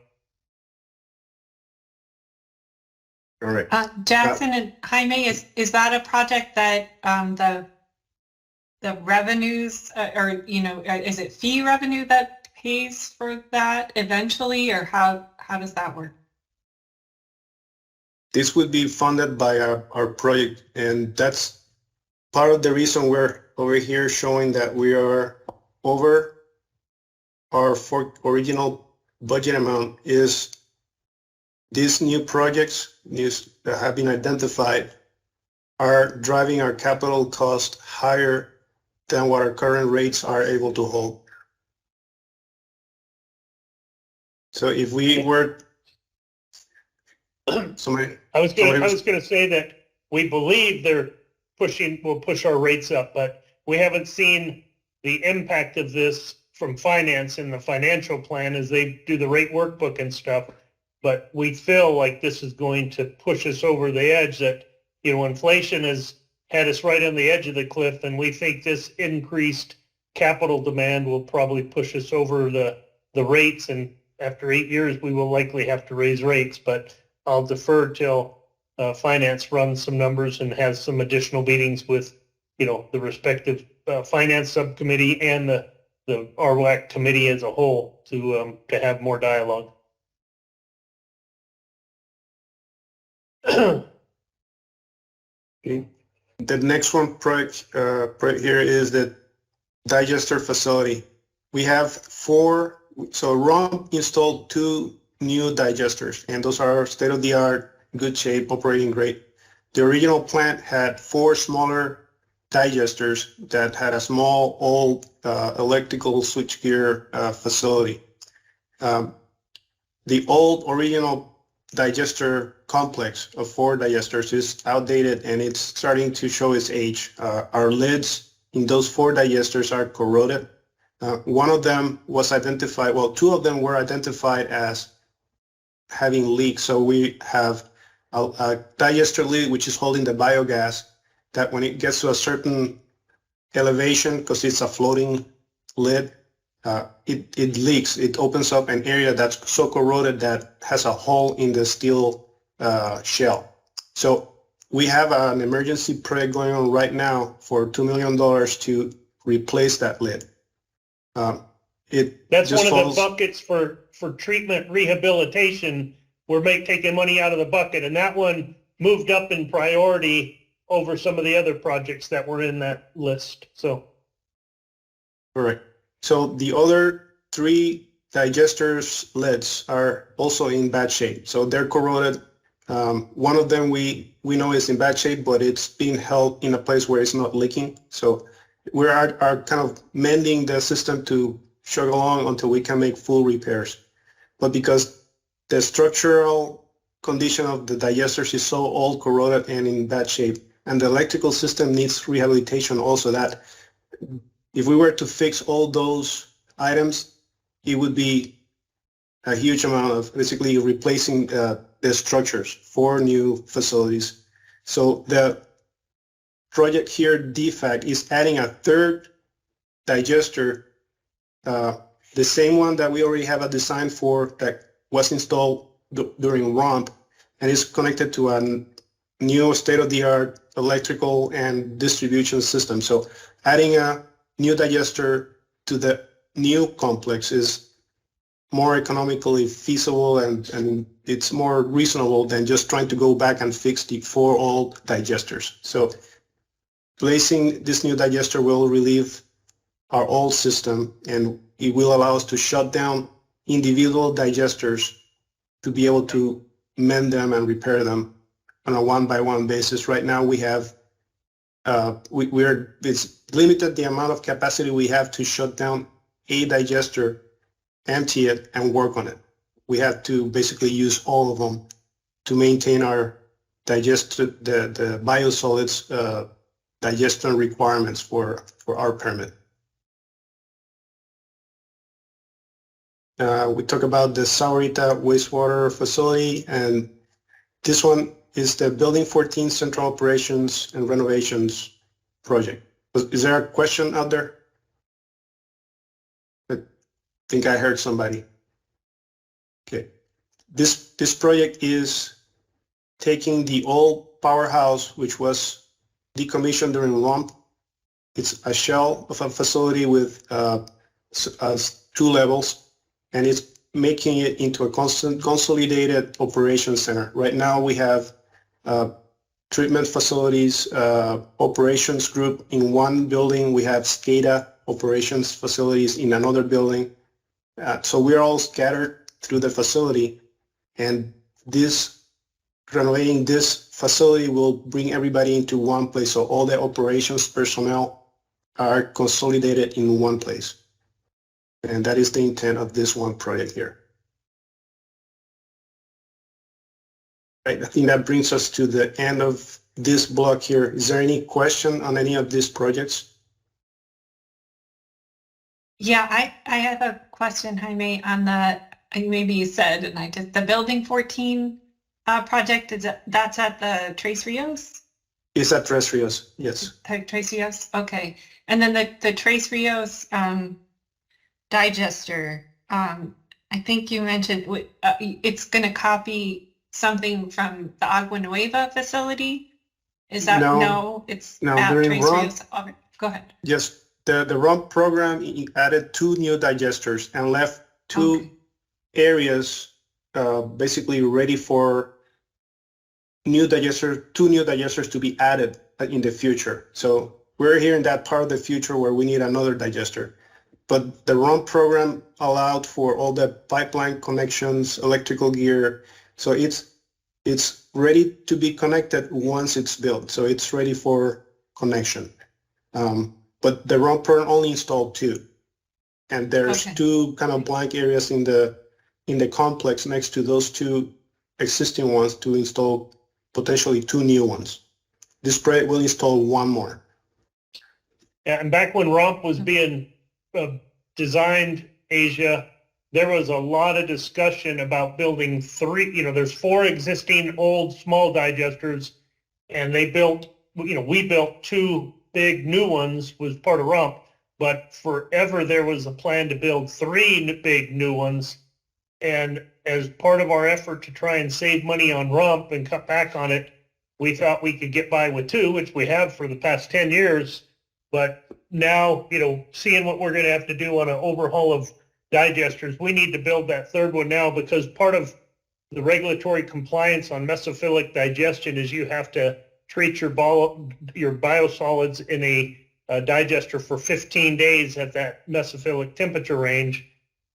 All right. Jackson and Jaime, is that a project that the revenues is it fee revenue that pays for that eventually, or how does that work? This would be funded by our project, and that's part of the reason we're over here showing that we are over our original budget amount. Is these new projects that have been identified are driving our capital cost higher than what our current rates are able to hold. So if we were, Somebody, I was Somebody was- gonna say that we believe will push our rates up, but we haven't seen the impact of this from finance in the financial plan as they do the rate workbook and stuff. But we feel like this is going to push us over the edge that, inflation has had us right on the edge of the cliff, and we think this increased capital demand will probably push us over the rates, and after 8 years, we will likely have to raise rates, but I'll defer till finance runs some numbers and has some additional meetings with, the respective finance subcommittee and the RWRAC committee as a whole to have more dialogue. Okay. The next one project here is the digester facility. We have 4, so ROM installed 2 new digesters, and those are state-of-the-art, good shape, operating great. The original plant had 4 smaller digesters that had a small old electrical switchgear facility. The old original digester complex of 4 digesters is outdated and it's starting to show its age. Our lids in those 4 digesters are corroded. One of them was identified, well, 2 of them were identified as having leaks. So we have a digester lid which is holding the biogas that when it gets to a certain elevation, because it's a floating lid, it leaks. It opens up an area that's so corroded that has a hole in the steel shell. So we have an emergency project going on right now for $2 million to replace that lid. That's one of the buckets for treatment rehabilitation. We're taking money out of the bucket, and that one moved up in priority over some of the other projects that were in that list. So, correct. So the other 3 digesters lids are also in bad shape. So they're corroded. One of them we know is in bad shape, but it's being held in a place where it's not leaking. So we are kind of mending the system to chug along until we can make full repairs. But because the structural condition of the digesters is so old, corroded, and in bad shape, and the electrical system needs rehabilitation also, that if we were to fix all those items, it would be a huge amount of basically replacing the structures for new facilities. So the project here, DFAC, is adding a 3rd digester, the same one that we already have a design for that was installed during ROMP, and is connected to a new state-of-the-art electrical and distribution system. So adding a new digester to the new complex is more economically feasible and it's more reasonable than just trying to go back and fix the 4 old digesters. So placing this new digester will relieve our old system, and it will allow us to shut down individual digesters to be able to mend them and repair them on a 1-by-1 basis. Right now we have, it's limited the amount of capacity we have to shut down a digester, empty it, and work on it. We have to basically use all of them to maintain our the biosolids digestion requirements for our permit. We talk about the Saurita wastewater facility, and this one is the Building 14 Central Operations and Renovations project. Is there a question out there? I think I heard somebody. Okay. This project is taking the old powerhouse, which was decommissioned during ROMP. It's a shell of a facility with 2 levels, and it's making it into a consolidated operations center. Right now we have treatment facilities, operations group in one building. We have SCADA operations facilities in another building. So we're all scattered through the facility, and renovating this facility will bring everybody into one place. So all the operations personnel are consolidated in one place. And that is the intent of this one project here. I think that brings us to the end of this block here. Is there any question on any of these projects? Yeah, I have a question, Jaime, on the, maybe you said, and I just, the Building 14 project, that's at the Tres Rios? Is that Tres Rios? Yes. Tres Rios, okay. And then the Tres Rios digester, I think you mentioned it's going to copy something from the Agua Nueva facility? Is that, no, it's at during Tres RUMP, Rios? Okay, go ahead. yes, the RUMP program added 2 new digesters and left 2 areas basically ready for 2 new digesters to be added in the future. So we're here in that part of the future where we need another digester. But the RUMP program allowed for all the pipeline connections, electrical gear. So it's ready to be connected once it's built. So it's ready for connection. But the RUMP program only installed 2. And there's 2 kind of blank areas in the complex next to those 2 existing ones to install potentially 2 new ones. This project will install 1 more. Yeah, and back when ROMP was being designed, Asia, there was a lot of discussion about building 3, there's 4 existing old small digesters, and they built, we built 2 big new ones, was part of ROMP, but forever there was a plan to build 3 big new ones. And as part of our effort to try and save money on RUMP and cut back on it, we thought we could get by with 2, which we have for the past 10 years. But now, seeing what we're going to have to do on an overhaul of digesters, we need to build that 3rd one now, because part of the regulatory compliance on mesophilic digestion is you have to treat your biosolids in a digester for 15 days at that mesophilic temperature range.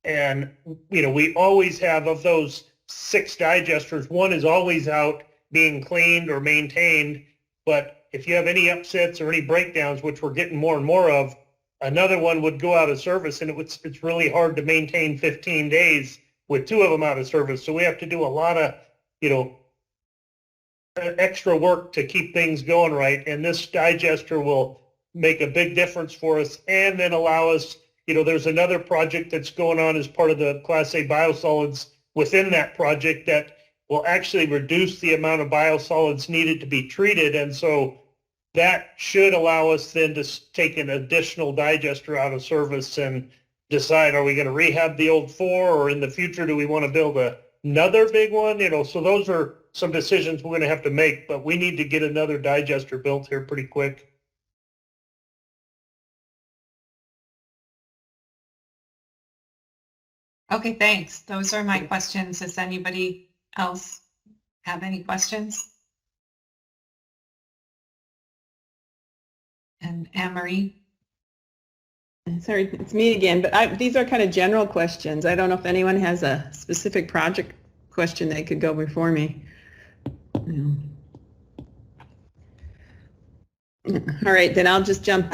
And, we always have, of those 6 digesters, 1 is always out being cleaned or maintained. But if you have any upsets or any breakdowns, which we're getting more and more of, another one would go out of service, and it's really hard to maintain 15 days with 2 of them out of service. So we have to do a lot of, extra work to keep things going right. And this digester will make a big difference for us, and then allow us, there's another project that's going on as part of the Class A biosolids within that project that will actually reduce the amount of biosolids needed to be treated. And so that should allow us then to take an additional digester out of service and decide, are we going to rehab the old 4, or in the future, do we want to build another big one? So those are some decisions we're going to have to make, but we need to get another digester built here pretty quick. Okay, thanks. Those are my questions. Does anybody else have any questions? And Anne-Marie? Sorry, it's me again, but these are kind of general questions. I don't know if anyone has a specific project question that could go before me. All right, then I'll just jump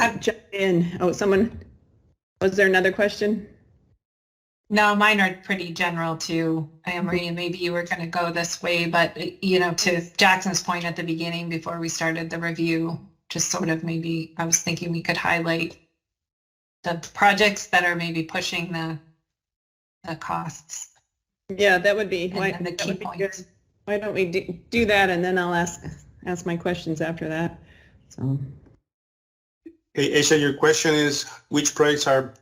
in. Oh, was there another question? No, mine are pretty general too, Anne-Marie, and maybe you were going to go this way, but, to Jackson's point at the beginning before we started the review, just sort of maybe I was thinking we could highlight the projects that are maybe pushing the costs. Yeah, that would be, and the key points. Why don't we do that, and then I'll ask my questions after that. So, Hey, Aisha, your question is which projects are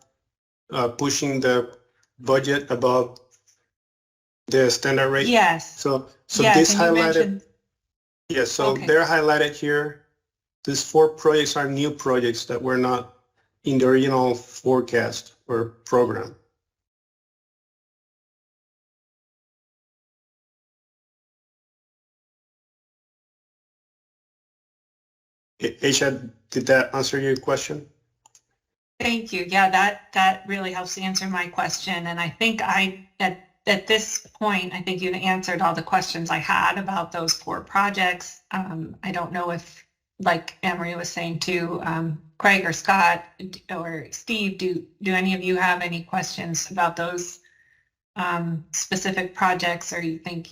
pushing the budget above the standard rate? Yes. So yes, this highlighted. Yes, so Okay. they're highlighted here. These 4 projects are new projects that were not in the original forecast or program. Aisha, did that answer your question? Thank you. Yeah, that really helps to answer my question. And I think at this point, I think you've answered all the questions I had about those 4 projects. I don't know if, like Anne-Marie was saying too, Craig or Scott or Steve, do any of you have any questions about those specific projects, or you think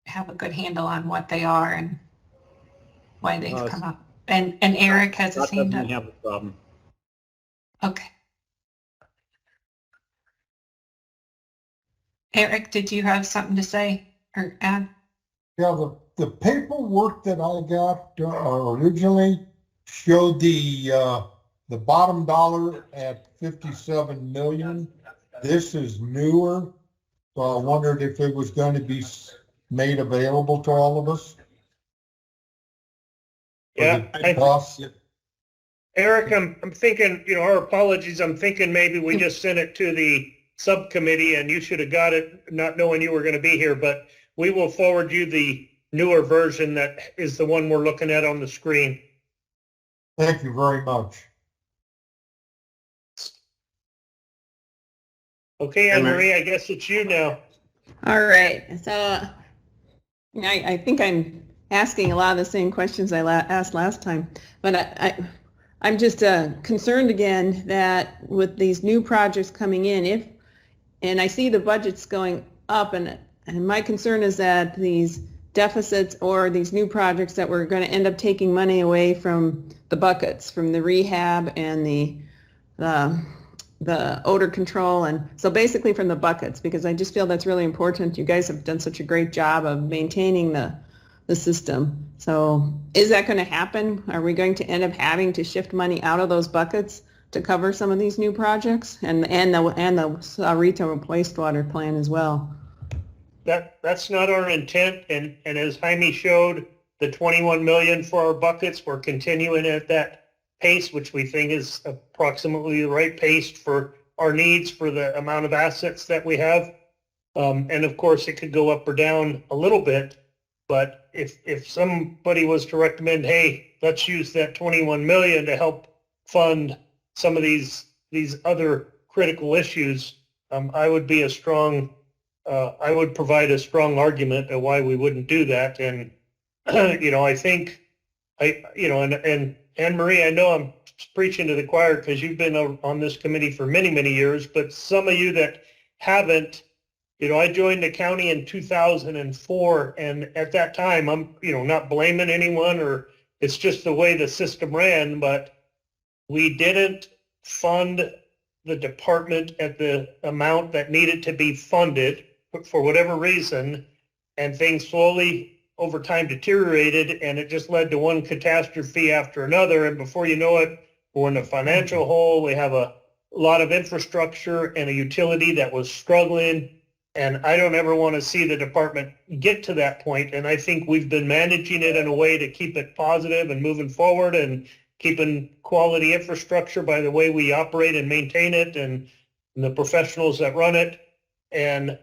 have a good handle on what they are and why they've Uh, come up. And Eric has his That hand doesn't up. have a problem. Okay. Eric, did you have something to say or add? Yeah, the paperwork that I got originally showed the bottom dollar at 57 million. This is newer, so I wondered if it was going to be made available to all of us. Yeah, Costs. Eric, I'm thinking, our apologies. I'm thinking maybe we just sent it to the subcommittee and you should have got it not knowing you were going to be here, but we will forward you the newer version that is the one we're looking at on the screen. Thank you very much. Okay, Anne Marie, I guess it's you now. All right, so I think I'm asking a lot of the same questions I asked last time, but I'm just concerned again that with these new projects coming in, and I see the budgets going up, and my concern is that these deficits or these new projects that we're going to end up taking money away from the buckets, from the rehab and the odor control, and so basically from the buckets, because I just feel that's really important. You guys have done such a great job of maintaining the system. So is that going to happen? Are we going to end up having to shift money out of those buckets to cover some of these new projects and the retail wastewater plan as well? That's not our intent, and as Jaime showed, the 21 million for our buckets, we're continuing at that pace, which we think is approximately the right pace for our needs for the amount of assets that we have. And of course, it could go up or down a little bit, but if somebody was to recommend, hey, let's use that 21 million to help fund some of these other critical issues, I would be I would provide a strong argument of why we wouldn't do that. And, I think and Anne Marie, I know I'm preaching to the choir because you've been on this committee for many, many years, but some of you that haven't, I joined the county in 2004, and at that time, I'm, not blaming anyone, or it's just the way the system ran, but we didn't fund the department at the amount that needed to be funded for whatever reason, and things slowly over time deteriorated, and it just led to one catastrophe after another, and before you know it, we're in a financial hole. We have a lot of infrastructure and a utility that was struggling, and I don't ever want to see the department get to that point, and I think we've been managing it in a way to keep it positive and moving forward and keeping quality infrastructure by the way we operate and maintain it, and the professionals that run it. And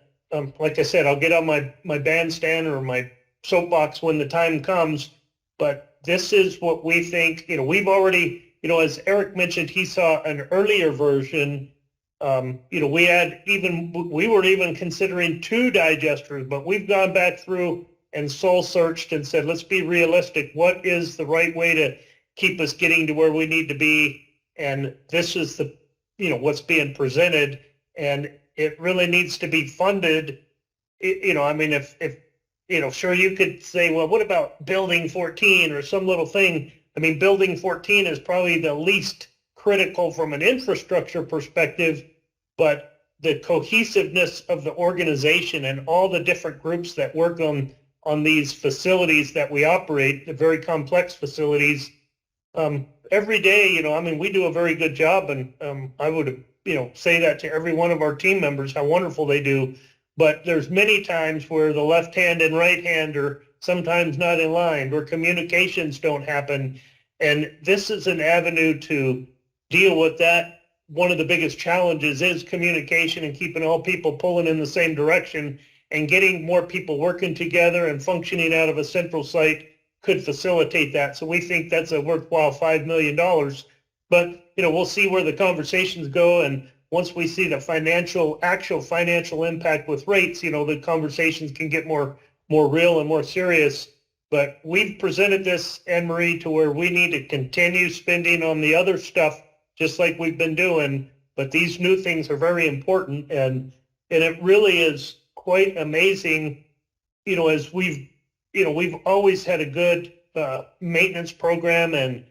like I said, I'll get on my bandstand or my soapbox when the time comes, but this is what we think. We've already, as Eric mentioned, he saw an earlier version. We weren't even considering 2 digesters, but we've gone back through and soul searched and said, let's be realistic. What is the right way to keep us getting to where we need to be? And this is what's being presented, and it really needs to be funded. Sure, you could say, well, what about building 14 or some little thing? Building 14 is probably the least critical from an infrastructure perspective, but the cohesiveness of the organization and all the different groups that work on these facilities that we operate, the very complex facilities, every day, we do a very good job, and I would, say that to every one of our team members, how wonderful they do. But there's many times where the left hand and right hand are sometimes not in line, where communications don't happen. And this is an avenue to deal with that. One of the biggest challenges is communication and keeping all people pulling in the same direction, and getting more people working together and functioning out of a central site could facilitate that. So we think that's a worthwhile $5 million. But, we'll see where the conversations go. And once we see the actual financial impact with rates, the conversations can get more real and more serious. But we've presented this, Anne Marie, to where we need to continue spending on the other stuff, just like we've been doing. But these new things are very important. And it really is quite amazing as we've always had a good maintenance program and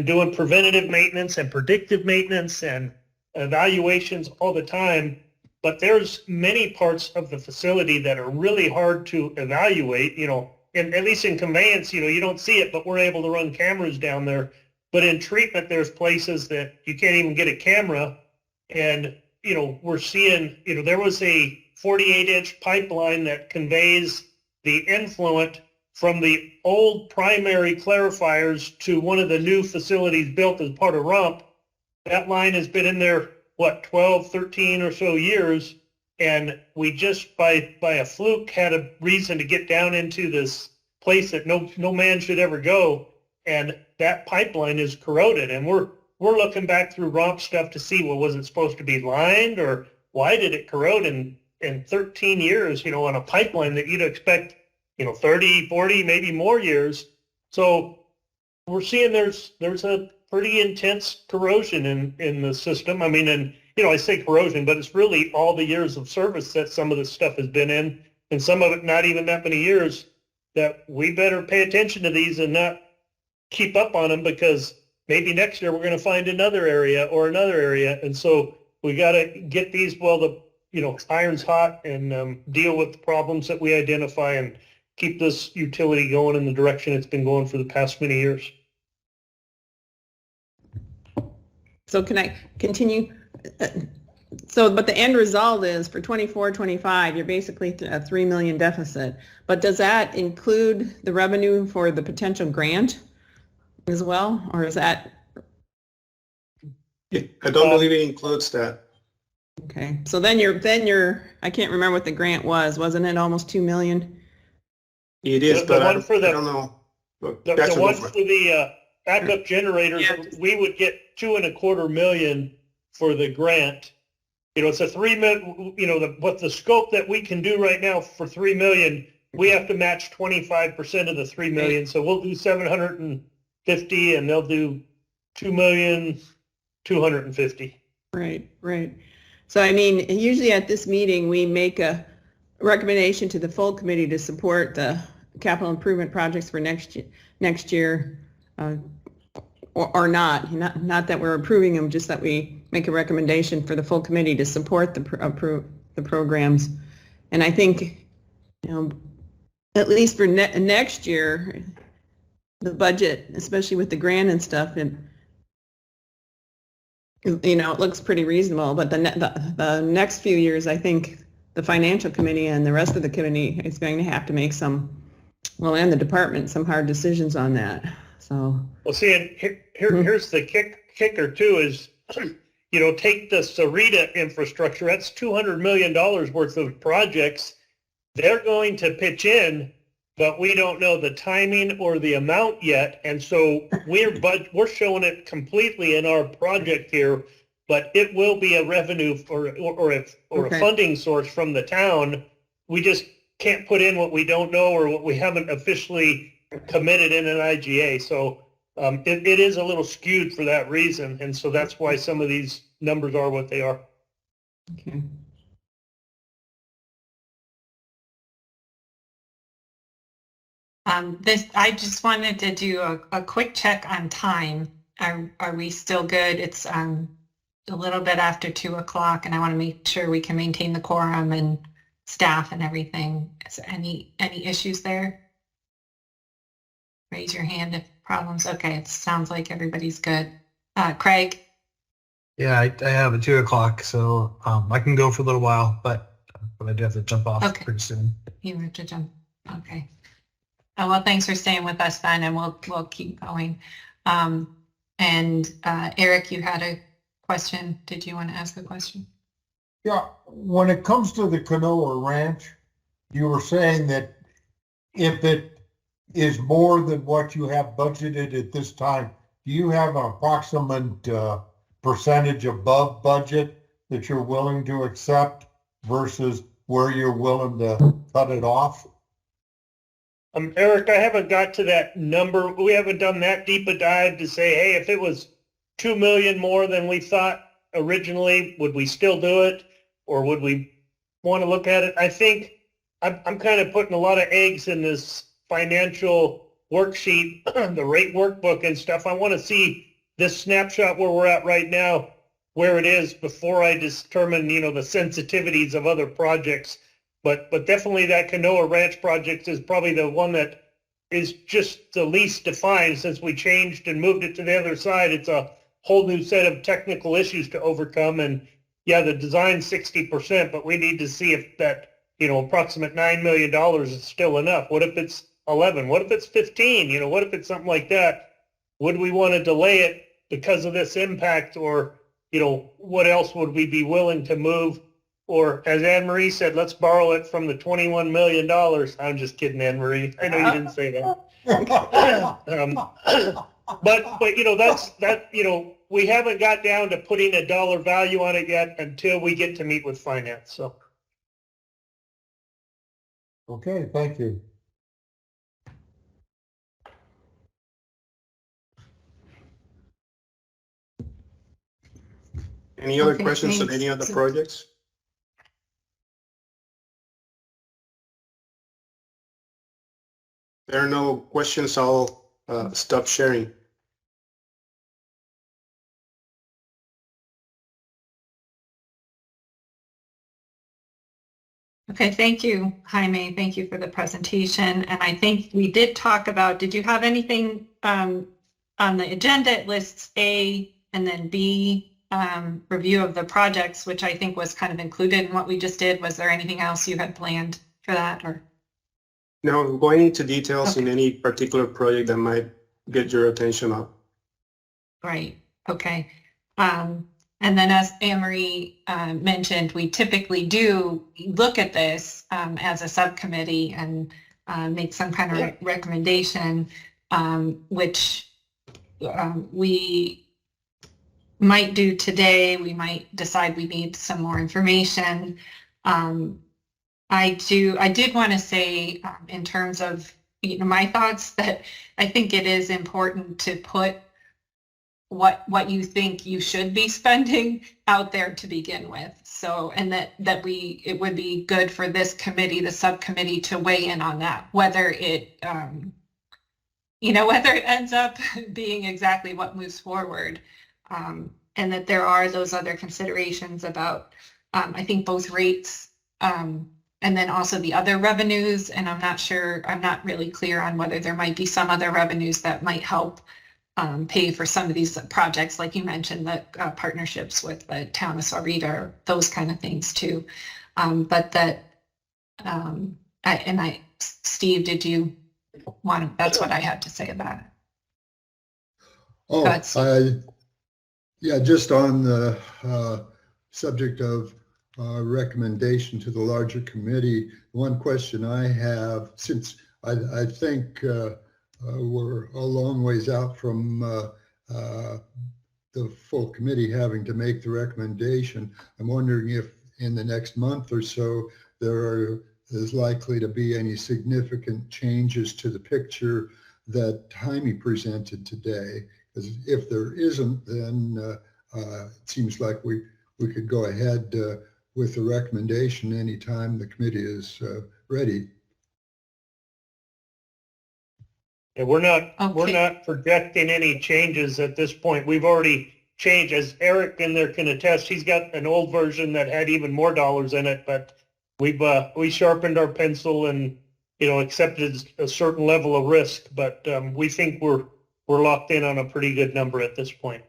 doing preventative maintenance and predictive maintenance and evaluations all the time. But there's many parts of the facility that are really hard to evaluate, and at least in conveyance, you don't see it, but we're able to run cameras down there. But in treatment, there's places that you can't even get a camera. And, we're seeing, there was a 48-inch pipeline that conveys the effluent from the old primary clarifiers to one of the new facilities built as part of RUMP. That line has been in there, 12, 13 or so years. And we just, by a fluke, had a reason to get down into this place that no man should ever go. And that pipeline is corroded. And we're looking back through RUMP stuff to see, was it supposed to be lined, or why did it corrode in 13 years, on a pipeline that you'd expect, 30, 40, maybe more years. So we're seeing there's a pretty intense corrosion in the system. I mean, and, I say corrosion, but it's really all the years of service that some of this stuff has been in, and some of it not even that many years, that we better pay attention to these and not keep up on them, because maybe next year we're going to find another area or another area. And so we got to get these while the, iron's hot, and deal with the problems that we identify and keep this utility going in the direction it's been going for the past many years. So can I continue? But the end result is for 24, 25, you're basically a 3 million deficit. But does that include the revenue for the potential grant as well? Or is that? I don't believe it includes that. Okay. So then you're, I can't remember what the grant was. Wasn't it almost 2 million? It is, but I don't know. The one for the backup generators, we would get $2.25 million for the grant. It's a 3 million, but the scope that we can do right now for 3 million, we have to match 25% of the 3 million. So we'll do 750 and they'll do 2,250,000. Right. So, I mean, usually at this meeting, we make a recommendation to the full committee to support the capital improvement projects for next year, or not that we're approving them, just that we make a recommendation for the full committee to support the programs. And I think, at least for next year, the budget, especially with the grant and stuff, and it looks pretty reasonable. But the next few years, I think the financial committee and the rest of the committee is going to have to make and the department, some hard decisions on that. So. Well, see, and here's the kicker too is, take the Sarita infrastructure. That's $200 million worth of projects. They're going to pitch in, but we don't know the timing or the amount yet. And so we're showing it completely in our project here, but it will be a revenue or a funding source from the town. We just can't put in what we don't know or what we haven't officially committed in an IGA. So it is a little skewed for that reason. And so that's why some of these numbers are what they are. Okay. I just wanted to do a quick check on time. Are we still good? It's a little bit after 2 o'clock, and I want to make sure we can maintain the quorum and staff and everything. Is there any issues there? Raise your hand if problems. Okay, it sounds like everybody's good. Craig? Yeah, I have at 2 o'clock, so I can go for a little while, but I do have to jump off pretty soon. You have to jump. Okay. Oh, well, thanks for staying with us then, and we'll keep going. Eric, you had a question. Did you want to ask a question? Yeah, when it comes to the Canoa Ranch, you were saying that if it is more than what you have budgeted at this time, do you have an approximate percentage above budget that you're willing to accept versus where you're willing to cut it off? Eric, I haven't got to that number. We haven't done that deep a dive to say, hey, if it was 2 million more than we thought originally, would we still do it? Or would we want to look at it? I think I'm kind of putting a lot of eggs in this financial worksheet, the rate workbook and stuff. I want to see this snapshot where we're at right now, where it is before I determine, you know, the sensitivities of other projects. But definitely that Canoa Ranch project is probably the one that is just the least defined since we changed and moved it to the other side. It's a whole new set of technical issues to overcome. And yeah, the design's 60%, but we need to see if that, you know, approximate $9 million is still enough. What if it's 11? What if it's 15? You know, what if it's something like that? Would we want to delay it because of this impact, or, you know, what else would we be willing to move? Or as Anne Marie said, let's borrow it from the $21 million. I'm just kidding, Anne Marie. I know you didn't say that. But you know, that, you know, we haven't got down to putting a dollar value on it yet until we get to meet with finance. So. Okay, thank you. Any other Okay, questions on thanks. any other projects? There are no questions. I'll stop sharing. Okay, thank you, Jaime. Thank you for the presentation. And I think we did talk about, did you have anything on the agenda? It lists A and then B, review of the projects, which I think was kind of included in what we just did. Was there anything else you had planned for that, or? No, going into details in Okay. any particular project that might get your attention up. Right, okay. And then as Anne-Marie mentioned, we typically do look at this as a subcommittee and make some kind of recommendation, which we might do today. We might decide we need some more information. I did want to say in terms of, you know, my thoughts, that I think it is important to put what you think you should be spending out there to begin with. So, and that it would be good for this committee, the subcommittee, to weigh in on that, whether it, you know, whether it ends up being exactly what moves forward. And that there are those other considerations about, I think, both rates, and then also the other revenues. And I'm not really clear on whether there might be some other revenues that might help pay for some of these projects, like you mentioned, the partnerships with the town of Sahuarita, those kind of things too. But that, Steve, did you want to, that's what I had to say about it. Oh, Go ahead, yeah, just on the subject of recommendation to the larger committee, one question I have, since I think we're a long ways out from the full committee having to make the recommendation. I'm wondering if in the next month or so is likely to be any significant changes to the picture that Jaime presented today. Because if there isn't, then it seems like we could go ahead with the recommendation anytime the committee is ready. And we're Okay. not projecting any changes at this point. We've already changed, as Eric in there can attest. He's got an old version that had even more dollars in it, but we sharpened our pencil and, you know, accepted a certain level of risk. But we think we're locked in on a pretty good number at this point.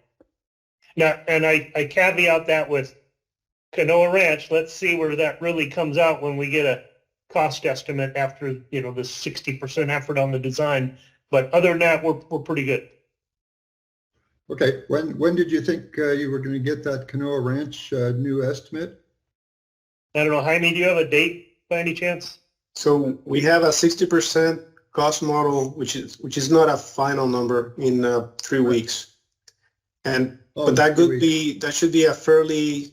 Now, and I caveat that with Canoa Ranch. Let's see where that really comes out when we get a cost estimate after, you know, the 60% effort on the design. But other than that, we're pretty good. Okay, when did you think you were going to get that Canoa Ranch new estimate? I don't know, Jaime, do you have a date by any chance? So we have a 60% cost model, which is not a final number, in 3 weeks. But that should be a fairly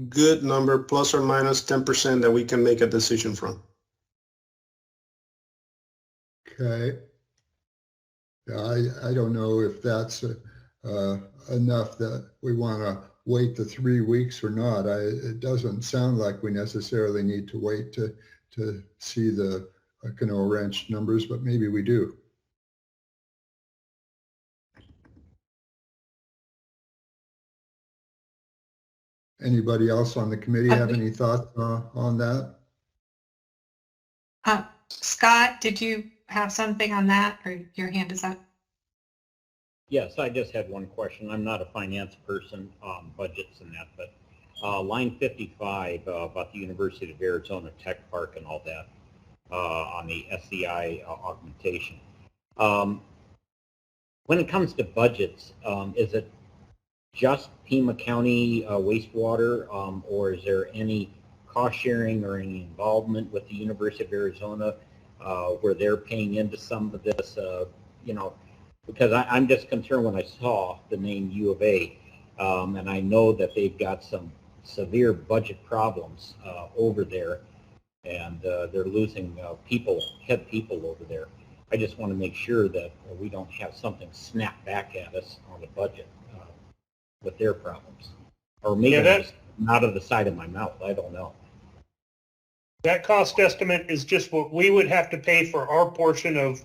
good number, plus or minus 10%, that we can make a decision from. Okay. Yeah, I don't know if that's enough that we want to wait the 3 weeks or not. It doesn't sound like we necessarily need to wait to to see the Canoa Ranch numbers, but maybe we do. Anybody else on the committee have any thoughts on that? Scott, did you have something on that, or your hand is up? Yes, I just had one question. I'm not a finance person, budgets and that, but line 55 about the University of Arizona Tech Park and all that on the SCI augmentation. When it comes to budgets, is it just Pima County wastewater, or is there any cost sharing or any involvement with the University of Arizona where they're paying into some of this, you know, because I'm just concerned when I saw the name U of A, and I know that they've got some severe budget problems over there, and they're losing head people over there. I just want to make sure that we don't have something snap back at us on the budget with their problems. Or maybe it's not of the side of my mouth, I don't know. That cost estimate is just what we would have to pay for our portion of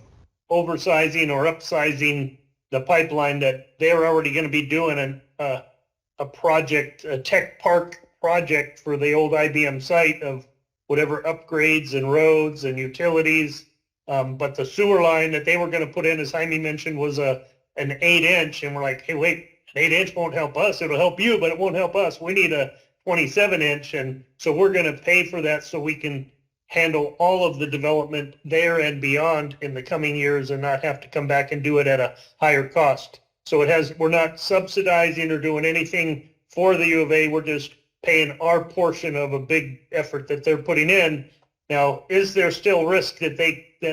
oversizing or upsizing the pipeline that they're already going to be doing a project, a tech park project for the old IBM site of whatever upgrades and roads and utilities. But the sewer line that they were going to put in, as Jaime mentioned, was an 8-inch, and we're like, hey, wait, an 8-inch won't help us. It'll help you, but it won't help us. We need a 27-inch, and so we're going to pay for that so we can handle all of the development there and beyond in the coming years and not have to come back and do it at a higher cost. So we're not subsidizing or doing anything for the U of A. We're just paying our portion of a big effort that they're putting in. Now, is there still risk that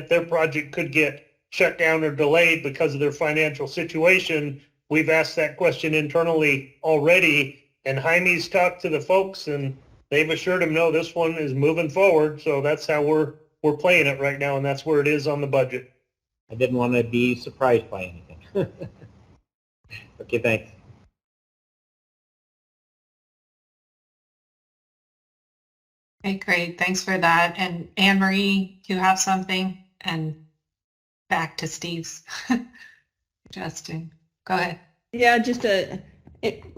their project could get shut down or delayed because of their financial situation? We've asked that question internally already, and Jaime's talked to the folks, and they've assured him, no, this one is moving forward. So that's how we're playing it right now, and that's where it is on the budget. I didn't want to be surprised by anything. Okay, thanks. Okay, great. Thanks for that. And Anne Marie, you have something? And back to Steve's suggestion. Go ahead. Yeah,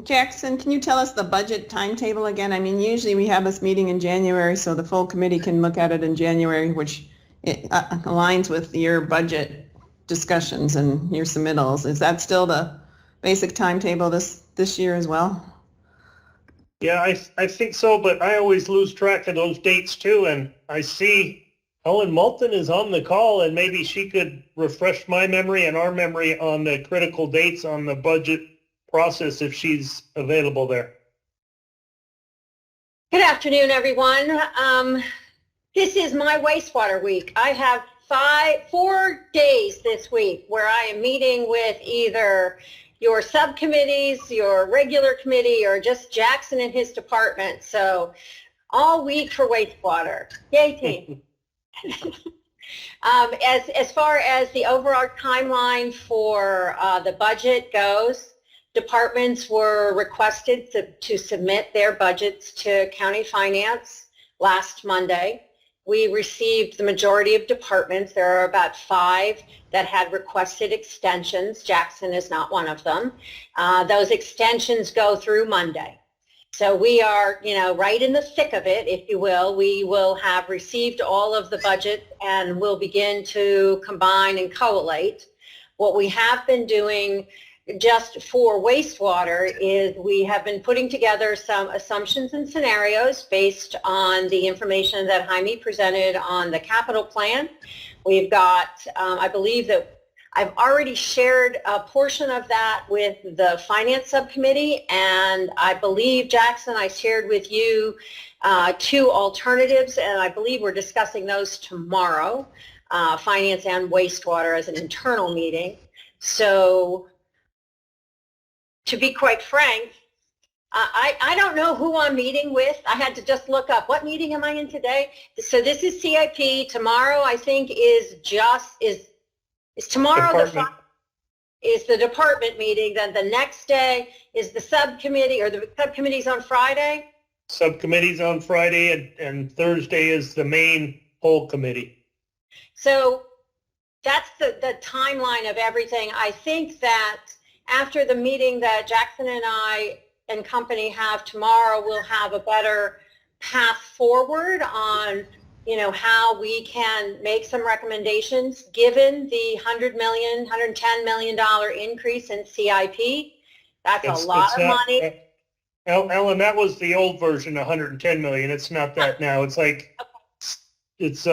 Jackson, can you tell us the budget timetable again? I mean, usually we have this meeting in January so the full committee can look at it in January, which it aligns with your budget discussions and your submittals. Is that still the basic timetable this year as well? Yeah, I think so, but I always lose track of those dates too. And I see Ellen Moulton is on the call, and maybe she could refresh my memory and our memory on the critical dates on the budget process if she's available there. Good afternoon, everyone. This is my wastewater week. I have 4 days this week where I am meeting with either your subcommittees, your regular committee, or just Jackson and his department. So all week for wastewater. Yay, team. As far as the overall timeline for the budget goes, departments were requested to submit their budgets to county finance last Monday. We received the majority of departments. There are about 5 that had requested extensions. Jackson is not one of them. Those extensions go through Monday. So we are, right in the thick of it, if you will. We will have received all of the budget and will begin to combine and collate. What we have been doing just for wastewater is we have been putting together some assumptions and scenarios based on the information that Jaime presented on the capital plan. We've got, I believe that I've already shared a portion of that with the finance subcommittee, and I believe, Jackson, I shared with you 2 alternatives, and I believe we're discussing those tomorrow, finance and wastewater as an internal meeting. So to be quite frank, I don't know who I'm meeting with. I had to just look up, what meeting am I in today? So this is CIP. Tomorrow, I think, is tomorrow the department meeting. Then the next day is the subcommittee, or the subcommittee's on Friday? Subcommittee's on Friday, and Thursday is the main whole committee? So that's the timeline of everything. I think that after the meeting that Jackson and I and company have tomorrow, we'll have a better path forward on, you know, how we can make some recommendations given the $110 million increase in CIP. That's a lot of money. Ellen, that was the old version, 110 million. It's not that now. It's like, it's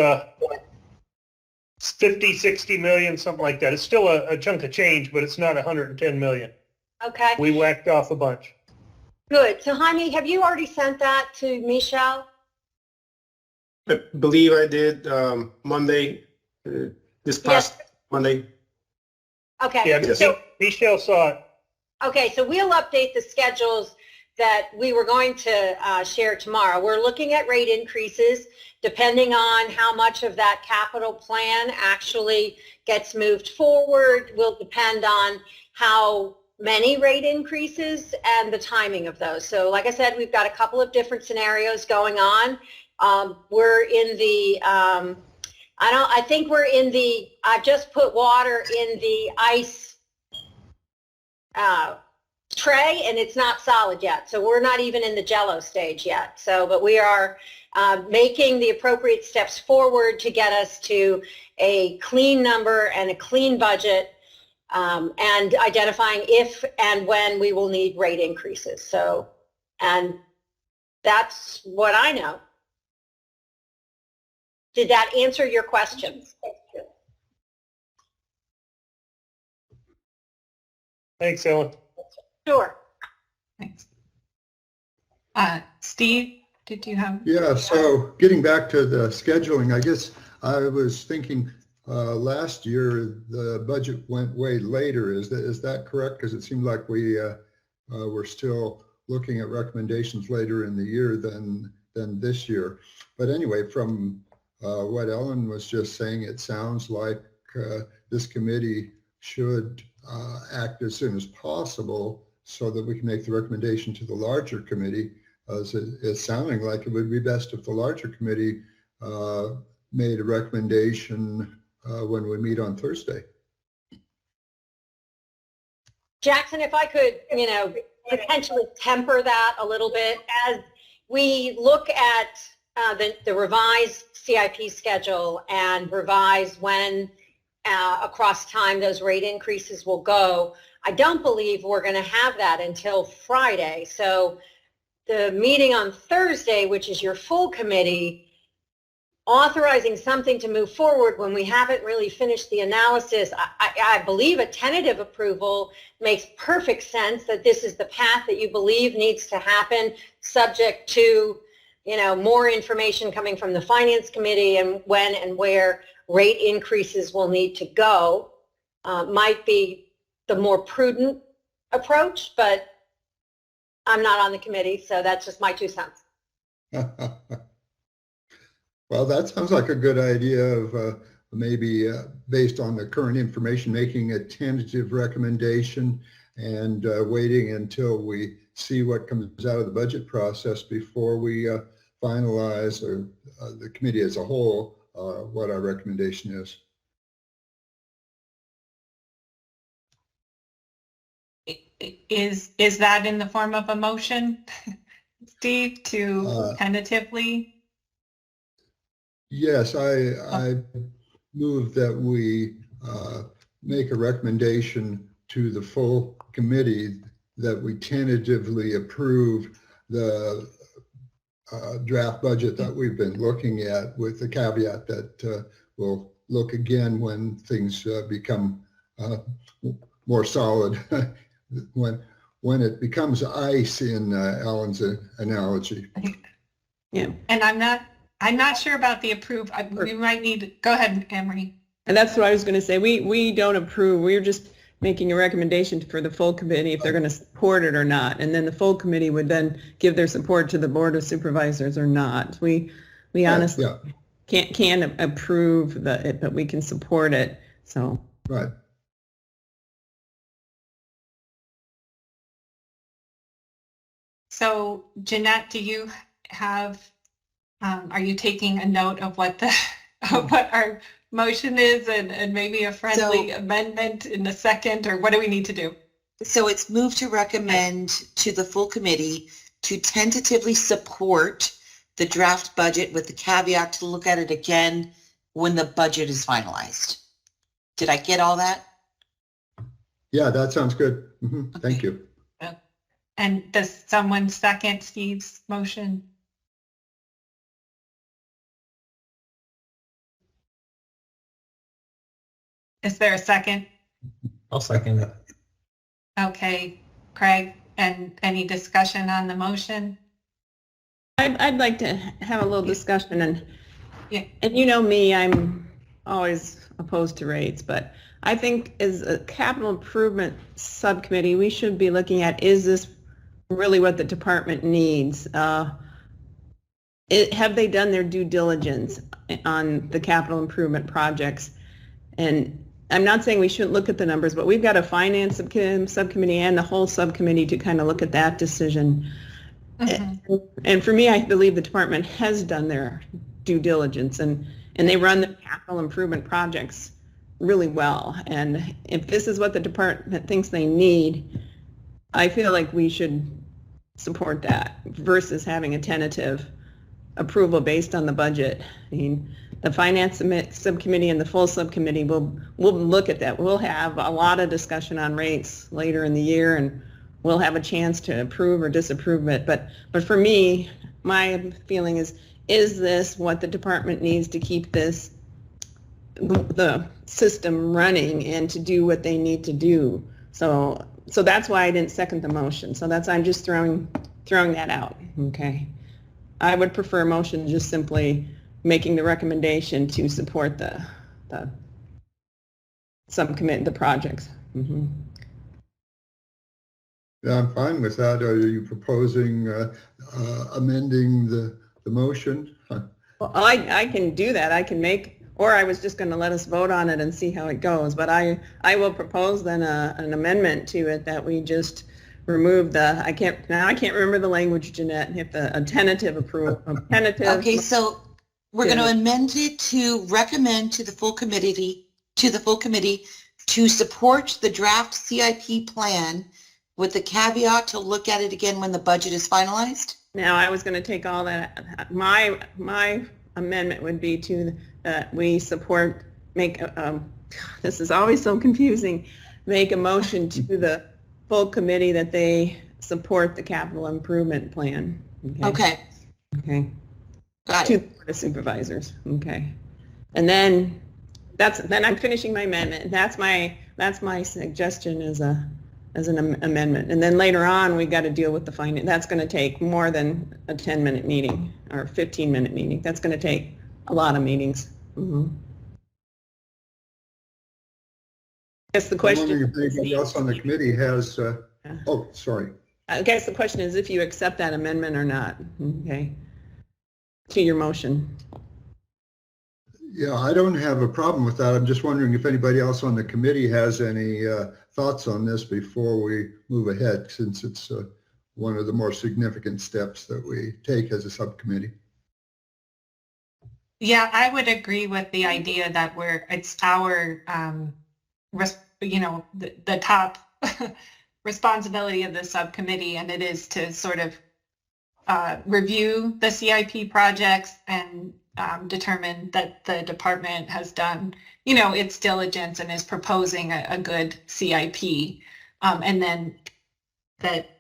50, 60 million, something like that. It's still a chunk of change, but it's not 110 million. Okay. We whacked off a bunch. Good. So Jaime, have you already sent that to Michelle? I believe I did Monday, this past Monday. Okay. Yeah, So, Michelle saw it. okay, so we'll update the schedules that we were going to share tomorrow. We're looking at rate increases depending on how much of that capital plan actually gets moved forward. Will depend on how many rate increases and the timing of those. So like I said, we've got a couple of different scenarios going on. We're in the, I think we're in the, I've just put water in the ice tray and it's not solid yet. So we're not even in the Jell-O stage yet. So, but we are making the appropriate steps forward to get us to a clean number and a clean budget, and identifying if and when we will need rate increases. So, and that's what I know. Did that answer your questions? Thanks, Ellen. Sure. Thanks. Steve, did you have? Yeah, so getting back to the scheduling, I guess I was thinking last year the budget went way later. Is that correct? Because it seemed like we were still looking at recommendations later in the year than this year. But anyway, from what Ellen was just saying, it sounds like this committee should act as soon as possible so that we can make the recommendation to the larger committee. As it's sounding like it would be best if the larger committee made a recommendation when we meet on Thursday. Jackson, if I could, you know, potentially temper that a little bit as we look at the revised CIP schedule and revise when across time those rate increases will go. I don't believe we're going to have that until Friday. So the meeting on Thursday, which is your full committee, authorizing something to move forward when we haven't really finished the analysis, I believe a tentative approval makes perfect sense that this is the path that you believe needs to happen, subject to, you know, more information coming from the Finance Committee and when and where rate increases will need to go. Might be the more prudent approach, but I'm not on the committee, so that's just my 2 cents. Well, that sounds like a good idea of maybe based on the current information, making a tentative recommendation and waiting until we see what comes out of the budget process before we finalize, or the committee as a whole, what our recommendation is. Is that in the form of a motion, Steve, to tentatively? Yes, I move that we make a recommendation to the full committee that we tentatively approve the draft budget that we've been looking at, with the caveat that we'll look again when things become more solid, when it becomes ice, in Ellen's analogy. Yeah. And I'm not sure about the approve. We might need, go ahead, Emery. And that's what I was going to say. We don't approve. We're just making a recommendation for the full committee if they're going to support it or not. And then the full committee would then give their support to the Board of Supervisors or not. We honestly can't approve it, but we can support it. So. Right. So Jeanette, do you have, are you taking a note of what the what our motion is and maybe a friendly amendment in a second, or what do we need to do? So it's moved to recommend to the full committee to tentatively support the draft budget with the caveat to look at it again when the budget is finalized. Did I get all that? Yeah, that sounds good. Thank you. And does someone second Steve's motion? Is there a second? I'll second it. Okay, Craig, and any discussion on the motion? I'd like to have a little discussion, and Yeah. and you know me, I'm always opposed to rates, but I think as a capital improvement subcommittee, we should be looking at, is this really what the department needs? Have they done their due diligence on the capital improvement projects? And I'm not saying we shouldn't look at the numbers, but we've got a finance subcommittee and the whole subcommittee to kind of look at that decision. And for me, I believe the department has done their due diligence, and they run the capital improvement projects really well. And if this is what the department thinks they need, I feel like we should support that versus having a tentative approval based on the budget. I mean, the finance subcommittee and the full subcommittee will look at that. We'll have a lot of discussion on rates later in the year, and we'll have a chance to approve or disapprove it. But for me, my feeling is this what the department needs to keep the system running and to do what they need to do? So that's why I didn't second the motion. So I'm just throwing that out. Okay. I would prefer a motion just simply making the recommendation to support the subcommittee, the projects. Yeah, I'm fine with that. Are you proposing amending the motion? Well, I can do that. I can make, or I was just going to let us vote on it and see how it goes. But I will propose then an amendment to it that we just remove I can't remember the language, Jeanette. If a tentative approval, Okay, so we're going to amend it to recommend to the full committee to support the draft CIP plan with the caveat to look at it again when the budget is finalized. Now, I was going to take all that. My amendment would be to we support, this is always so confusing, make a motion to the full committee that they support the capital improvement plan. Okay. Got To it. the Board of Supervisors. Okay. And then I'm finishing my amendment. That's my suggestion as an amendment. And then later on, we got to deal with the finance. That's going to take more than a 10-minute meeting or a 15-minute meeting. That's going to take a lot of meetings. I guess the question. I'm wondering if anybody else on the committee has. Oh, sorry. I guess the question is if you accept that amendment or not. Okay. To your motion. Yeah, I don't have a problem with that. I'm just wondering if anybody else on the committee has any thoughts on this before we move ahead, since it's one of the more significant steps that we take as a subcommittee. Yeah, I would agree with the idea that it's our, the top responsibility of the subcommittee, and it is to sort of review the CIP projects and determine that the department has done, its diligence and is proposing a good CIP. And then that,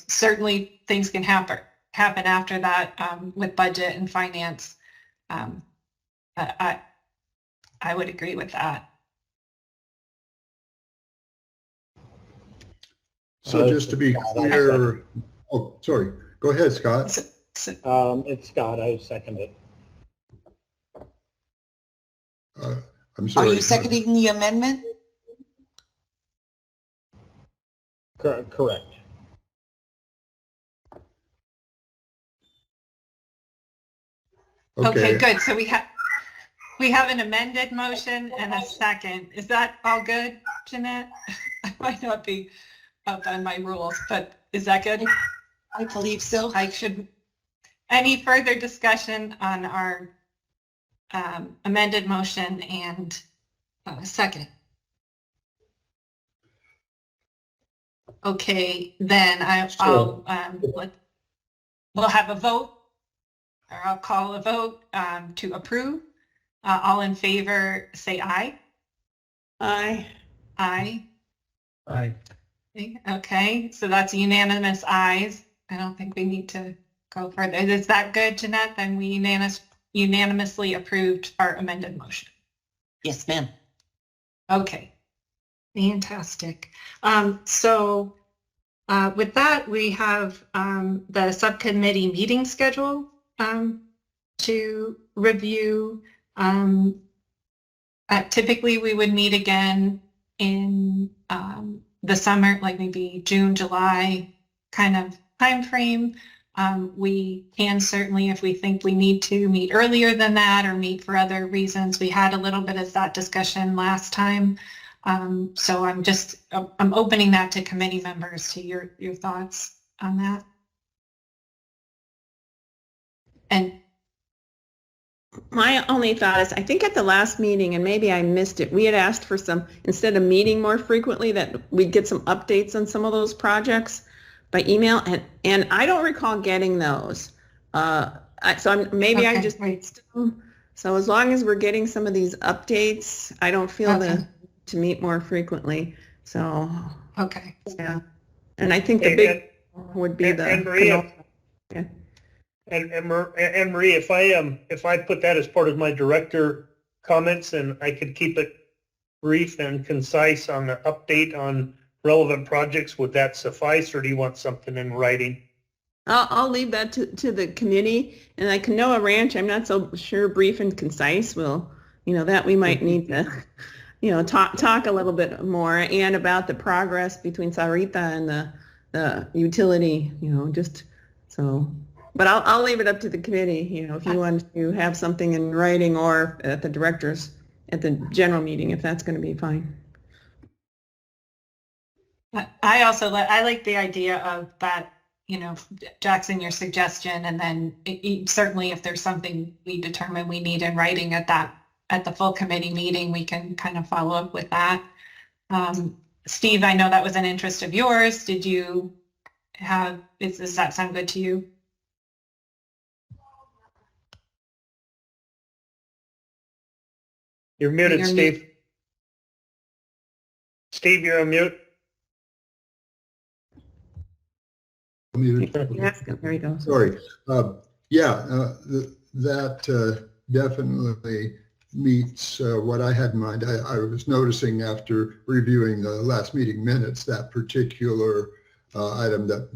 certainly things can happen after that with budget and finance. I would agree with that. So just to be clear, oh, sorry, go ahead, Scott. It's Scott, I second it. I'm sorry. Are you seconding the amendment? Correct. Okay, good. So we have an amended motion and a second. Is that all good, Jeanette? I might not be up on my rules, but is that good? I believe so. Any further discussion on our amended motion and second. Okay, then we'll have a vote, or I'll call a vote to approve. All in favor, say aye. Aye. Aye. Aye. Okay, so that's unanimous ayes. I don't think we need to go further. Is that good, Jeanette? Then we unanimously approved our amended motion. Yes, ma'am. Okay, fantastic. So with that, we have the subcommittee meeting schedule to review. Typically, we would meet again in the summer, like maybe June, July kind of time frame. We can certainly, if we think we need to, meet earlier than that or meet for other reasons. We had a little bit of that discussion last time. So I'm opening that to committee members, to your thoughts on that. And my only thought is, I think at the last meeting, and maybe I missed it, we had asked for some, instead of meeting more frequently, that we'd get some updates on some of those projects by email, and I don't recall getting those. So I just missed them. So as long as we're getting some of these updates, I don't feel to meet more frequently. So okay, yeah, and I think the big would be the. And Maria, and Marie, if I put that as part of my director comments, and I could keep it brief and concise on the update on relevant projects, would that suffice, or do you want something in writing? I'll leave that to the committee, and like Canoa Ranch, I'm not so sure brief and concise will, that we might need to, talk a little bit more, and about the progress between Sarita and the utility, just so. But I'll leave it up to the committee, if you want to have something in writing, or at the directors at the general meeting, if that's going to be fine. I like the idea of that, Jackson, your suggestion, and then certainly if there's something we determine we need in writing at the full committee meeting, we can kind of follow up with that. Steve, I know that was an interest of yours. Did you does that sound good to you? You're muted, Steve. Steve, you're on mute. There you go. Sorry. That definitely meets what I had in mind. I was noticing after reviewing the last meeting minutes, that particular item that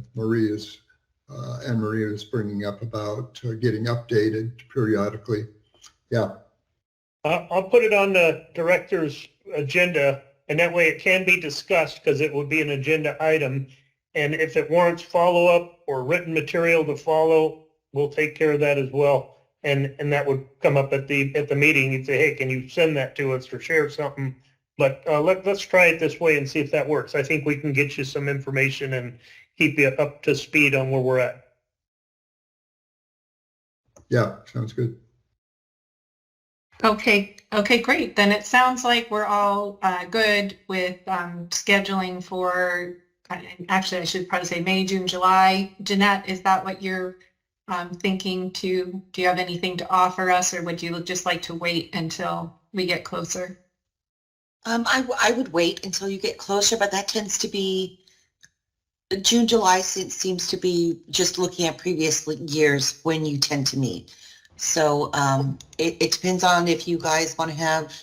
Anne Marie was bringing up about getting updated periodically. Yeah. I'll put it on the director's agenda, and that way it can be discussed, because it would be an agenda item. And if it warrants follow-up or written material to follow, we'll take care of that as well. And that would come up at the meeting. You'd say, hey, can you send that to us or share something? But let's try it this way and see if that works. I think we can get you some information and keep you up to speed on where we're at. Yeah, sounds good. Okay, great. Then it sounds like we're all good with scheduling for, actually I should probably say May, June, July. Jeanette, is that what you're thinking to? Do you have anything to offer us, or would you just like to wait until we get closer? I would wait until you get closer, but that tends to be June, July seems to be just looking at previous years when you tend to meet. So it depends on if you guys want to have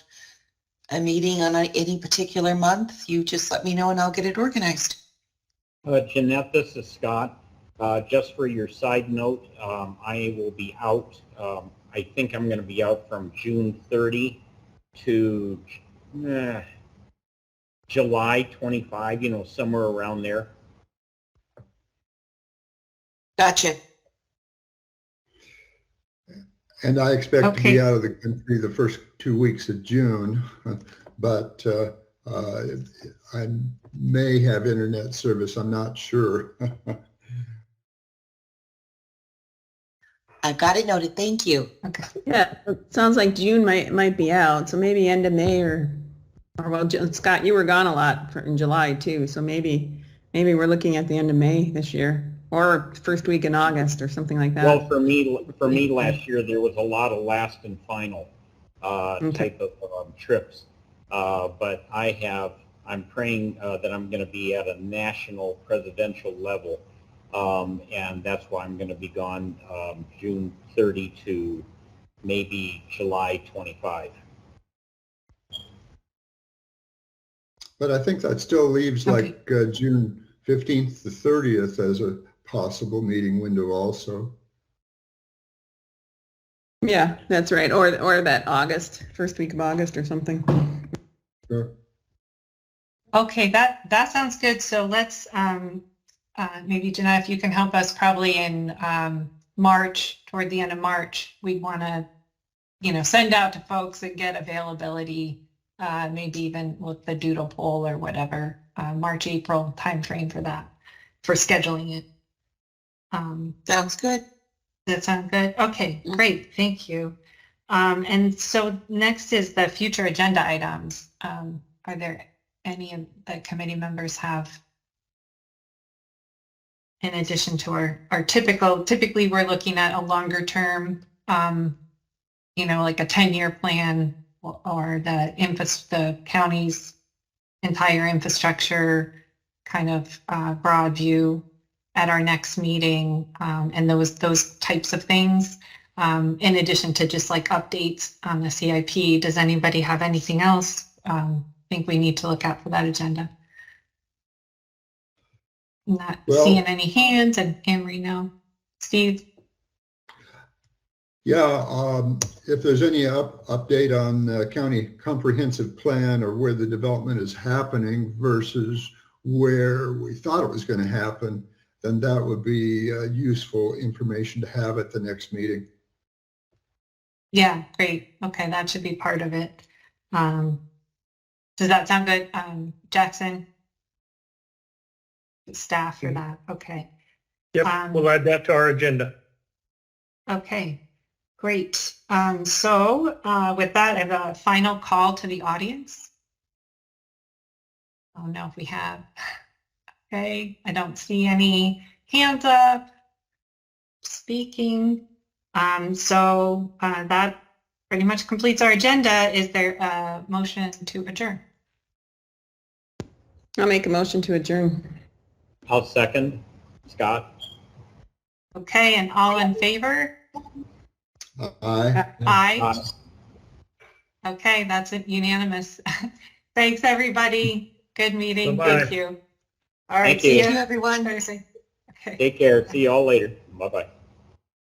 a meeting on any particular month. You just let me know and I'll get it organized. Jeanette, this is Scott. Just for your side note, I will be out. I think I'm going to be out from June 30 to July 25, somewhere around there. Gotcha. And I expect to be out of the country the first 2 weeks of June, but I may have internet service. I'm not sure. I've got it noted. Thank you. Okay. Yeah, it sounds like June might be out, so maybe end of May or well, Scott, you were gone a lot in July too, so maybe we're looking at the end of May this year or first week in August or something like that. Well, for me last year, there was a lot of last and final type of trips. But I'm praying that I'm going to be at a national presidential level. And that's why I'm going to be gone June 30 to maybe July 25. But I think that still leaves like June 15th to 30th as a possible meeting window also. Yeah, that's right. Or that first week of August or something. Sure. Okay, that sounds good. So let's maybe Jeanette, if you can help us probably in March, toward the end of March, we want to, send out to folks and get availability, maybe even with the doodle poll or whatever, March, April timeframe for that, for scheduling it. Sounds good. That sound good? Okay, great. Thank you. And so next is the future agenda items. Are there any of the committee members have, in addition to our typically we're looking at a longer term, like a 10-year plan or the county's entire infrastructure kind of broad view at our next meeting, and those types of things, in addition to just like updates on the CIP. Does anybody have anything else think we need to look out for that agenda? Not seeing any hands, and Emery, no. Steve? Yeah, if there's any update on the county comprehensive plan or where the development is happening versus where we thought it was going to happen, then that would be useful information to have at the next meeting. Yeah, great. Okay, that should be part of it. Does that sound good, Jackson? Staff for that, okay. Yep, we'll add that to our agenda. Okay, great. So with that, I have a final call to the audience. I don't know if we have. Okay, I don't see any hands up, speaking. So that pretty much completes our agenda. Is there a motion to adjourn? I'll make a motion to adjourn. I'll second. Scott? Okay, and all in favor? Aye. Aye. Okay, that's it, unanimous. Thanks, everybody. Good meeting. Bye-bye. Thank you. All right, Thank you. see Thank you, you everyone. Thursday. Okay. Take care. See you all later. Bye-bye.